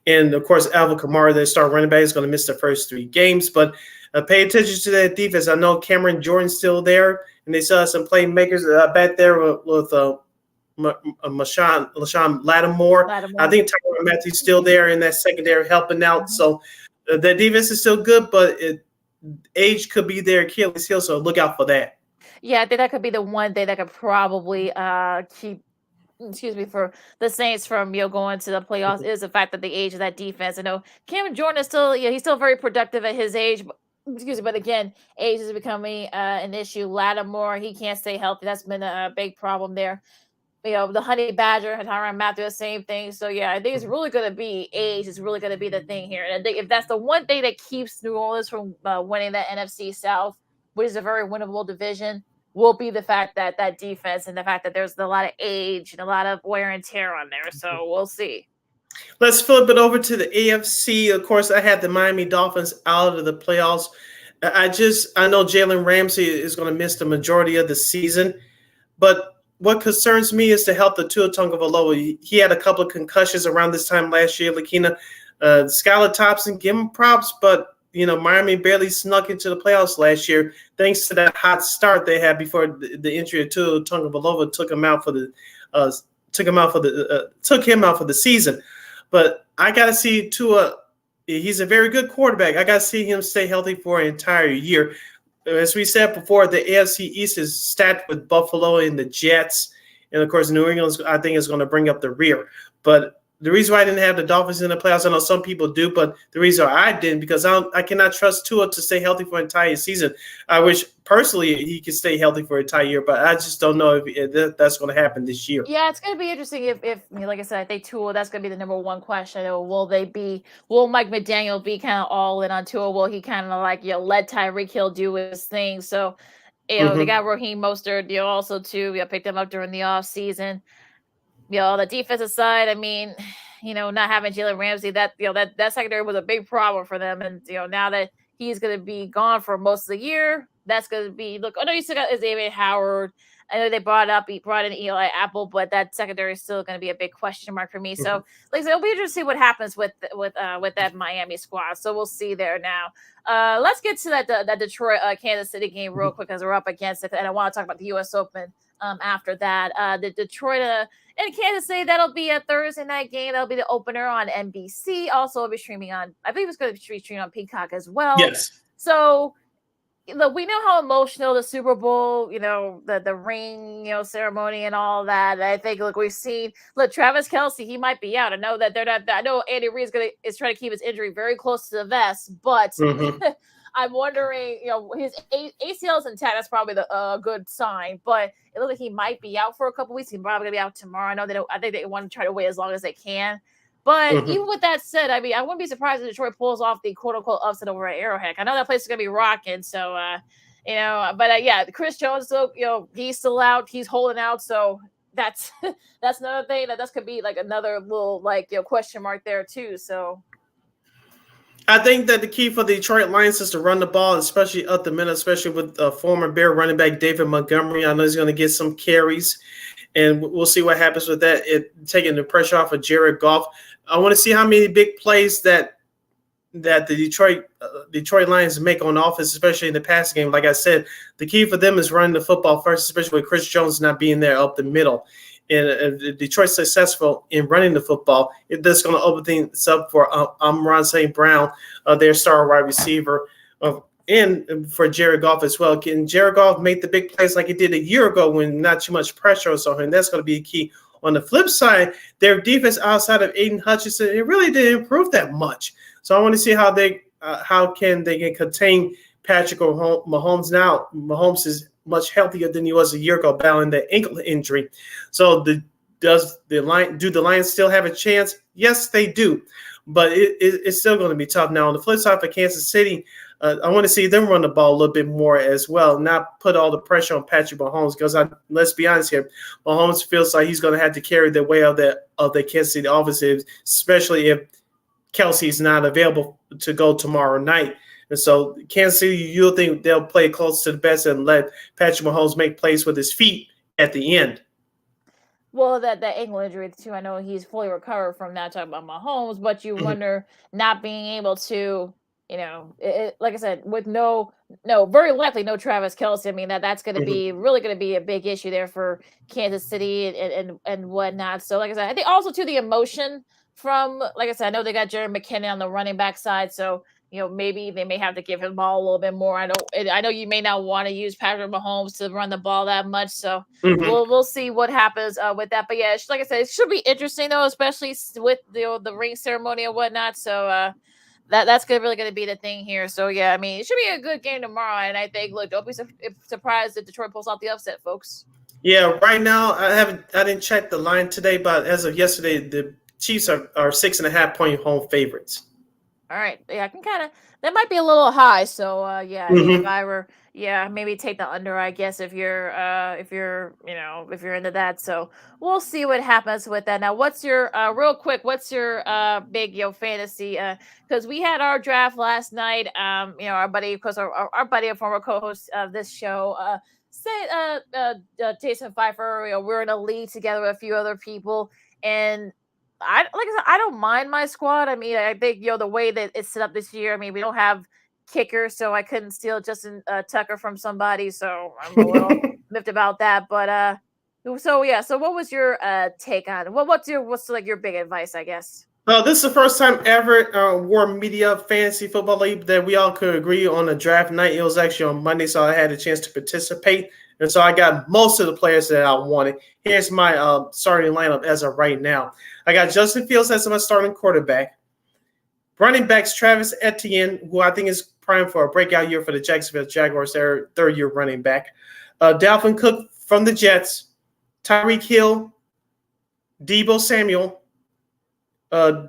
And, of course, Alvin Kamara, their star running back, is going to miss the first 3 games. But Pay attention to that defense. I know Cameron Jordan's still there, and they still have some playmakers back there with LaShawn Lattimore. I think Tyrann Mathieu's still there in that secondary helping out. So the defense is still good, but age could be their Achilles heel, so look out for that. Yeah, I think that could be the one thing that could probably keep, for the Saints from going to the playoffs is the fact that the age of that defense. I know Cameron Jordan is still, he's still very productive at his age. But again, age is becoming an issue. Lattimore, he can't stay healthy. That's been a big problem there. The Honey Badger, Tyrann Mathieu, the same thing. So yeah, I think it's really going to be age. Is really going to be the thing here. And I think if that's the one thing that keeps New Orleans from winning that NFC South, which is a very winnable division, will be the fact that that defense and the fact that there's a lot of age and a lot of wear and tear on there. So we'll see. Let's flip it over to the AFC. Of course, I had the Miami Dolphins out of the playoffs. I know Jalen Ramsey is going to miss the majority of the season, but what concerns me is the health of Tua Tagovailoa. He had a couple of concussions around this time last year. Lakina, Skylar Thompson, give him props, but Miami barely snuck into the playoffs last year thanks to that hot start they had before the injury of Tua Tagovailoa took him out for the season. But I got to see Tua. He's a very good quarterback. I got to see him stay healthy for an entire year. As we said before, the AFC East is stacked with Buffalo and the Jets. And, of course, New England, I think, is going to bring up the rear. But the reason why I didn't have the Dolphins in the playoffs, I know some people do, but the reason why I didn't, because I cannot trust Tua to stay healthy for an entire season. I wish, personally, he could stay healthy for an entire year, but I just don't know if that's going to happen this year. Yeah, it's going to be interesting if like I said, I think Tua, that's going to be the number one question. Will Mike McDaniel be kind of all in on Tua? Will he kind of let Tyreek Hill do his thing? So, they got Raheem Mostert, also too, picked them up during the offseason. The defensive side, not having Jalen Ramsey, that secondary was a big problem for them. And, now that he's going to be gone for most of the year, that's going to be, I know you still got Xavier Howard. I know they brought in Eli Apple, but that secondary is still going to be a big question mark for me. So, like I said, it'll be interesting to see what happens with that Miami squad. So we'll see there now. Let's get to that Detroit Kansas City game real quick as we're up against it, and I want to talk about the U.S. Open after that. The Detroit and Kansas City, that'll be a Thursday night game. That'll be the opener on NBC. Also, it'll be streaming on, I believe it's going to be streaming on Peacock as well. Yes. So, look, we know how emotional the Super Bowl, the ring, ceremony and all that. I think, we've seen. Look, Travis Kelce, he might be out. I know that they're not. I know Andy Reid is trying to keep his injury very close to the vest, but I'm wondering, his ACL is intact. That's probably the good sign, but it looks like he might be out for a couple weeks. He's probably gonna be out tomorrow. I know I think they want to try to wait as long as they can. But even with that said, I wouldn't be surprised if Detroit pulls off the quote unquote upset over at Arrowhead. I know that place is gonna be rocking. So, but Chris Jones still, he's still out. He's holding out. So that's another thing that could be another little question mark there too. So. I think that the key for the Detroit Lions is to run the ball, especially up the middle, especially with former Bear running back David Montgomery. I know he's going to get some carries, and we'll see what happens with that, taking the pressure off of Jared Goff. I want to see how many big plays that the Detroit Lions make on offense, especially in the passing game. Like I said, the key for them is running the football first, especially with Chris Jones not being there up the middle. And if Detroit's successful in running the football, that's going to open things up for Amon-Ra St. Brown, their star wide receiver, and for Jared Goff as well. Can Jared Goff make the big plays like he did a year ago when not too much pressure was on him? That's going to be a key. On the flip side, their defense outside of Aiden Hutchinson, it really didn't improve that much. So I want to see how they can contain Patrick Mahomes now. Mahomes is much healthier than he was a year ago, battling that ankle injury. So do the Lions still have a chance? Yes, they do, but it's still going to be tough. Now on the flip side for Kansas City, I want to see them run the ball a little bit more as well, not put all the pressure on Patrick Mahomes, because let's be honest here, Mahomes feels like he's going to have to carry the weight of the Kansas City offense, especially if Kelsey's not available to go tomorrow night. And so Kansas City, you'll think they'll play close to the best and let Patrick Mahomes make plays with his feet at the end. Well, that ankle injury too, I know he's fully recovered from that, talking about Mahomes, but you wonder not being able to like I said, with very likely no Travis Kelce. I mean, that's going to be really going to be a big issue there for Kansas City and whatnot. So, like I said, I think also to the emotion from, like I said, I know they got Jerry McKinnon on the running back side, so maybe they may have to give him the ball a little bit more. I know you may not want to use Patrick Mahomes to run the ball that much, so we'll see what happens with that. But yeah, like I said, it should be interesting though, especially with the ring ceremony and whatnot. So that's really going to be the thing here. So yeah, I mean, it should be a good game tomorrow, and I think don't be surprised if Detroit pulls off the upset, folks. Yeah, right now I didn't check the line today, but as of yesterday, the Chiefs are 6.5-point home favorites. All right. Yeah, I can that might be a little high. So I think if I were, maybe take the under, I guess, if you're into that. So we'll see what happens with that. Now, what's your real quick, what's your big fantasy? Because we had our draft last night. Our buddy, of course, our buddy, a former co-host of this show, Jason Pfeiffer, we're in a league together with a few other people, and like I said, I don't mind my squad. I mean, I think the way that it's set up this year. I mean, we don't have kickers, so I couldn't steal Justin Tucker from somebody. So I'm a little miffed about that. But so what was your take on it? What's your big advice, I guess? This is the first time ever War Media Fantasy Football League that we all could agree on a draft night. It was actually on Monday, so I had a chance to participate. And so I got most of the players that I wanted. Here's my starting lineup as of right now. I got Justin Fields as my starting quarterback. Running backs, Travis Etienne, who I think is primed for a breakout year for the Jacksonville Jaguars, their third-year running back. Dalvin Cook from the Jets. Tyreek Hill. Deebo Samuel.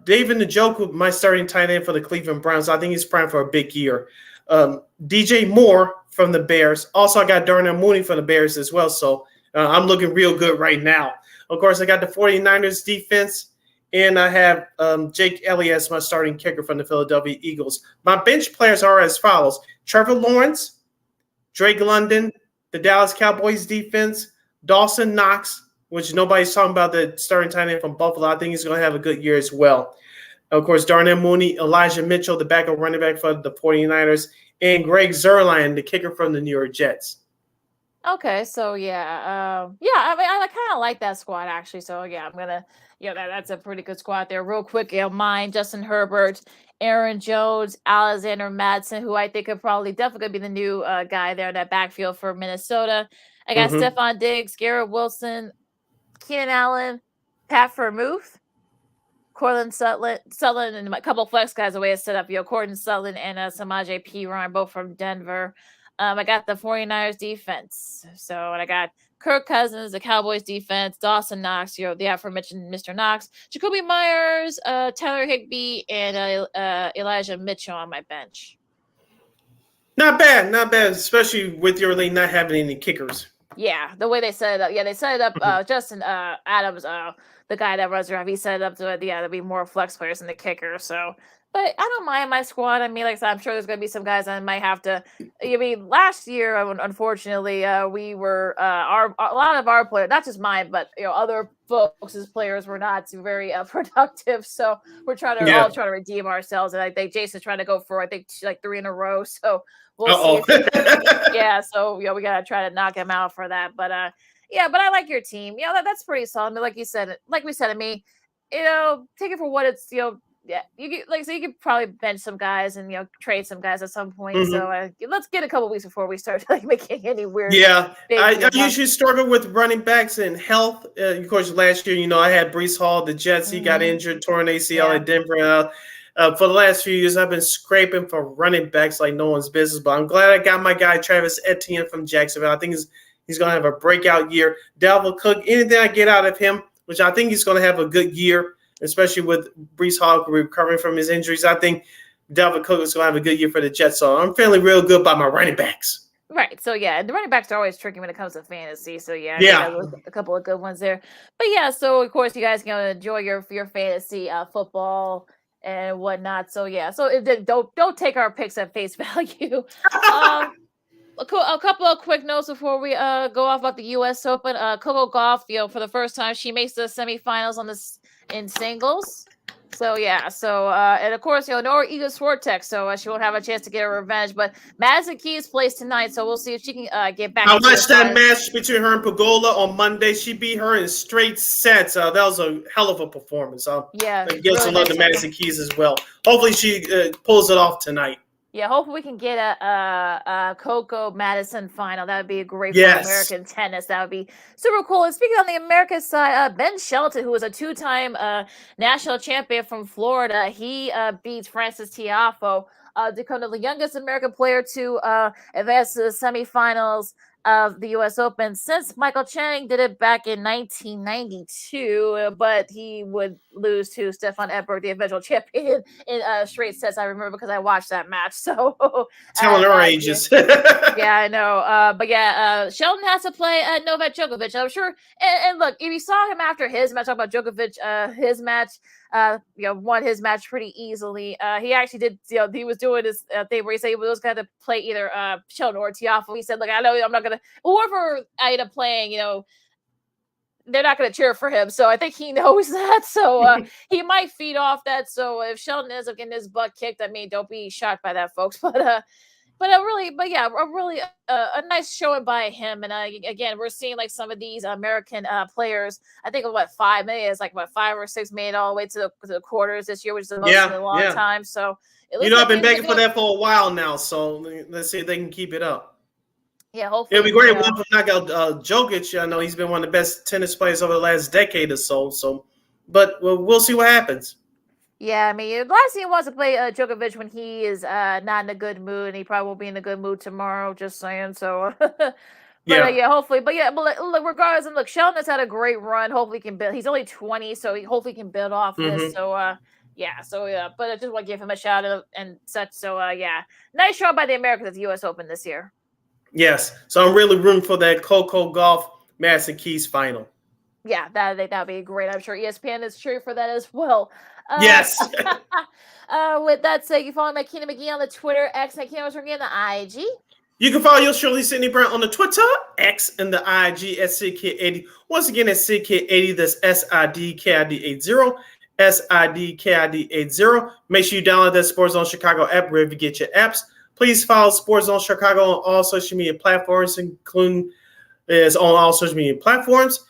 David Njoku, my starting tight end for the Cleveland Browns. I think he's primed for a big year. DJ Moore from the Bears. Also, I got Darnell Mooney from the Bears as well. So I'm looking real good right now. Of course, I got the 49ers defense, and I have Jake Elliott as my starting kicker from the Philadelphia Eagles. My bench players are as follows: Trevor Lawrence, Drake London, the Dallas Cowboys defense, Dawson Knox, which nobody's talking about, the starting tight end from Buffalo. I think he's going to have a good year as well. Of course, Darnell Mooney, Elijah Mitchell, the backup running back for the 49ers, and Greg Zuerlein, the kicker from the New York Jets. Okay, so I mean, I kind of like that squad actually. So I'm gonna, that's a pretty good squad there. Real quick, mine: Justin Herbert, Aaron Jones, Alexander Madsen, who I think could definitely be the new guy there in that backfield for Minnesota. I got Stephon Diggs, Garrett Wilson, Keenan Allen, Pat Freiermuth, Cortland Sutton, and a couple flex guys the way it's set up. Cortland Sutton and Samaje Perine, both from Denver. I got the 49ers defense. So, and I got Kirk Cousins, the Cowboys defense, Dawson Knox, the aforementioned Mr. Knox, Jacoby Myers, Tyler Higbee, and Elijah Mitchell on my bench. Not bad, especially with your league not having any kickers. Yeah, the way they set it up. Yeah, they set it up. Justin Adams, the guy that runs around, he set it up to there'll be more flex players than the kicker. So, but I don't mind my squad. I mean, like I said, I'm sure there's going to be some guys I might have to. I mean, last year, unfortunately, we were a lot of our players, not just mine, but other folks' players were not very productive. So we're all trying to redeem ourselves, and I think Jason's trying to go for like 3 in a row. So we'll see. So we got to try to knock him out for that. But but I like your team. That's pretty solid. I mean, like we said, I mean, take it for what it's. You could probably bench some guys and trade some guys at some point. So let's get a couple weeks before we start making any weird. Yeah, I usually struggle with running backs and health. Of course, last year, I had Breece Hall, the Jets. He got injured, torn ACL at Denver. For the last few years, I've been scraping for running backs like no one's business. But I'm glad I got my guy Travis Etienne from Jacksonville. I think he's going to have a breakout year. Dalvin Cook, anything I get out of him, which I think he's going to have a good year, especially with Breece Hall recovering from his injuries. I think Dalvin Cook is going to have a good year for the Jets. So I'm feeling real good about my running backs. Right. So, the running backs are always tricky when it comes to fantasy. So, a couple of good ones there. But, so, of course, you guys can enjoy your fantasy football and whatnot. So, so don't take our picks at face value. A couple of quick notes before we go off about the U.S. Open. Coco Gauff, for the first time, she makes the semifinals in singles. So yeah, and of course, Nora Ega Swartek, so she won't have a chance to get her revenge. But Madison Keys plays tonight, so we'll see if she can get back. I watched that match between her and Pagola on Monday. She beat her in straight sets. That was a hell of a performance. Yeah, give some love to Madison Keys as well. Hopefully, she pulls it off tonight. Yeah, hopefully we can get a Coco Madison final. That would be a great for American tennis. That would be super cool. And speaking on the American side, Ben Shelton, who was a two-time national champion from Florida, he beats Francis Tiafoe to become the youngest American player to advance to the semifinals of the U.S. Open since Michael Chang did it back in 1992, but he would lose to Stefan Edberg, the eventual champion, in straight sets. I remember because I watched that match. So telling our ages. Yeah, I know. But yeah, Sheldon has to play Novak Djokovic. I'm sure. And look, if you saw him after his match, talk about Djokovic, his match. Won his match pretty easily. He actually did, he was doing this thing where he said he was going to play either Sheldon or Tiafoe. He said, look, I know I'm not going to, whoever I end up playing, they're not going to cheer for him. So I think he knows that. So he might feed off that. So if Sheldon ends up getting his butt kicked, I mean, don't be shocked by that, folks. But a nice showing by him. And again, we're seeing like some of these American players. I think of 5 million, it's like 5 or 6 million all the way to the quarters this year, which is the most in a long time. So I've been begging for that for a while now. So let's see if they can keep it up. Yeah, hopefully it'll be great. We'll knock out Djokovic. I know he's been one of the best tennis players over the last decade or so. But we'll see what happens. Yeah, I mean, the last thing he wants to play Djokovic when he is not in a good mood, and he probably won't be in a good mood tomorrow. Just saying. So, hopefully. But look, regardless, and look, Sheldon has had a great run. Hopefully, he can build. He's only 20, so he hopefully can build off this. So, but I just want to give him a shout out and such. So, nice show by the Americans at the U.S. Open this year. Yes, so I'm really rooting for that Coco Golf Madison Keys final. Yeah, that'd be great. I'm sure ESPN is cheering for that as well. Yes. With that said, you follow McKenna McGee on the Twitter, X, McKenna McGee on the IG. You can follow yours truly, Sydney Brown, on the Twitter, X, and the IG at SidKid80. Once again, at SidKid80, that's SIDKID80, SIDKID80. Make sure you download that Sports Zone Chicago app wherever you get your apps. Please follow Sports Zone Chicago on all social media platforms, including on all social media platforms.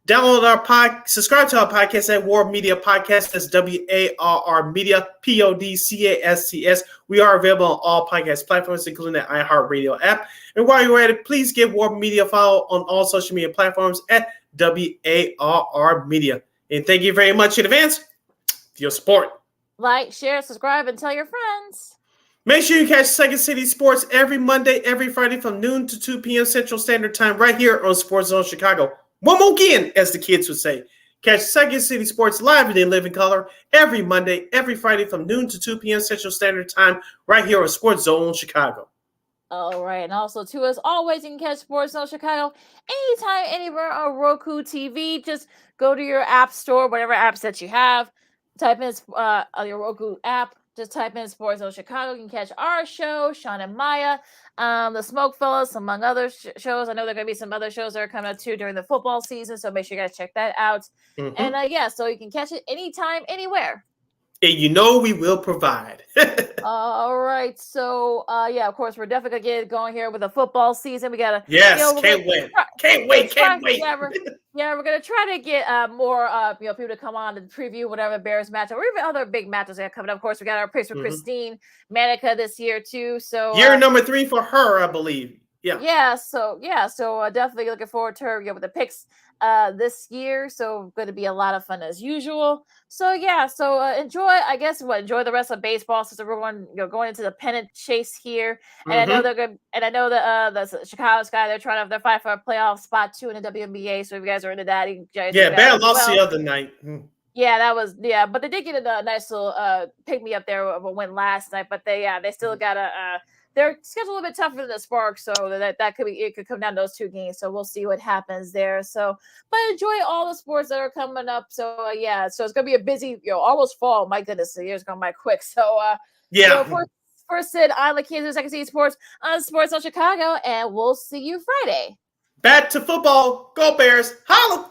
Download our subscribe to our podcast at War Media Podcast. That's WARR Media, PODCASTS. We are available on all podcast platforms, including the iHeartRadio app. And while you're at it, please give War Media a follow on all social media platforms at WARR Media. And thank you very much in advance for your support. Like, share, subscribe, and tell your friends. Make sure you catch Second City Sports every Monday, every Friday from noon to 2 p.m. Central Standard Time right here on Sports Zone Chicago. One more again, as the kids would say. Catch Second City Sports live in living color every Monday, every Friday from noon to 2 p.m. Central Standard Time right here on Sports Zone Chicago. All right. And also, too, as always, you can catch Sports Zone Chicago anytime, anywhere on Roku TV. Just go to your app store, whatever apps that you have. Type in your Roku app. Just type in Sports Zone Chicago. You can catch our show, Sean and Maya, the Smoke Fellas, among other shows. I know there are going to be some other shows that are coming up too during the football season, so make sure you guys check that out. Mm-hmm. And so you can catch it anytime, anywhere. And you know we will provide. All right. So, of course, we're definitely going to get going here with the football season. We got to. Can't wait. Can't wait. We're going to try to get more, people to come on to preview whatever Bears matchup or even other big matches that are coming up. Of course, we got our picks for Christine Manica this year, too. So year number 3 for her, I believe. Yeah. So definitely looking forward to her with the picks this year. So going to be a lot of fun as usual. So enjoy the rest of baseball since everyone going into the pennant chase here. And I know they're good. And I know that the Chicago Sky, they're fight for a playoff spot too in the WNBA. So if you guys are into that, bad loss the other night. But they did get a nice little pick me up there of a win last night. But they still got their schedule a little bit tougher than the Sparks, so that could come down to those 2 games. So we'll see what happens there. So, but enjoy all the sports that are coming up. So so it's gonna be a busy, almost fall. My goodness, the year's gone by quick. So for Sid, I'm the Kansas Second City Sports on Sports on Chicago, and we'll see you Friday. Back to football, go Bears, holla!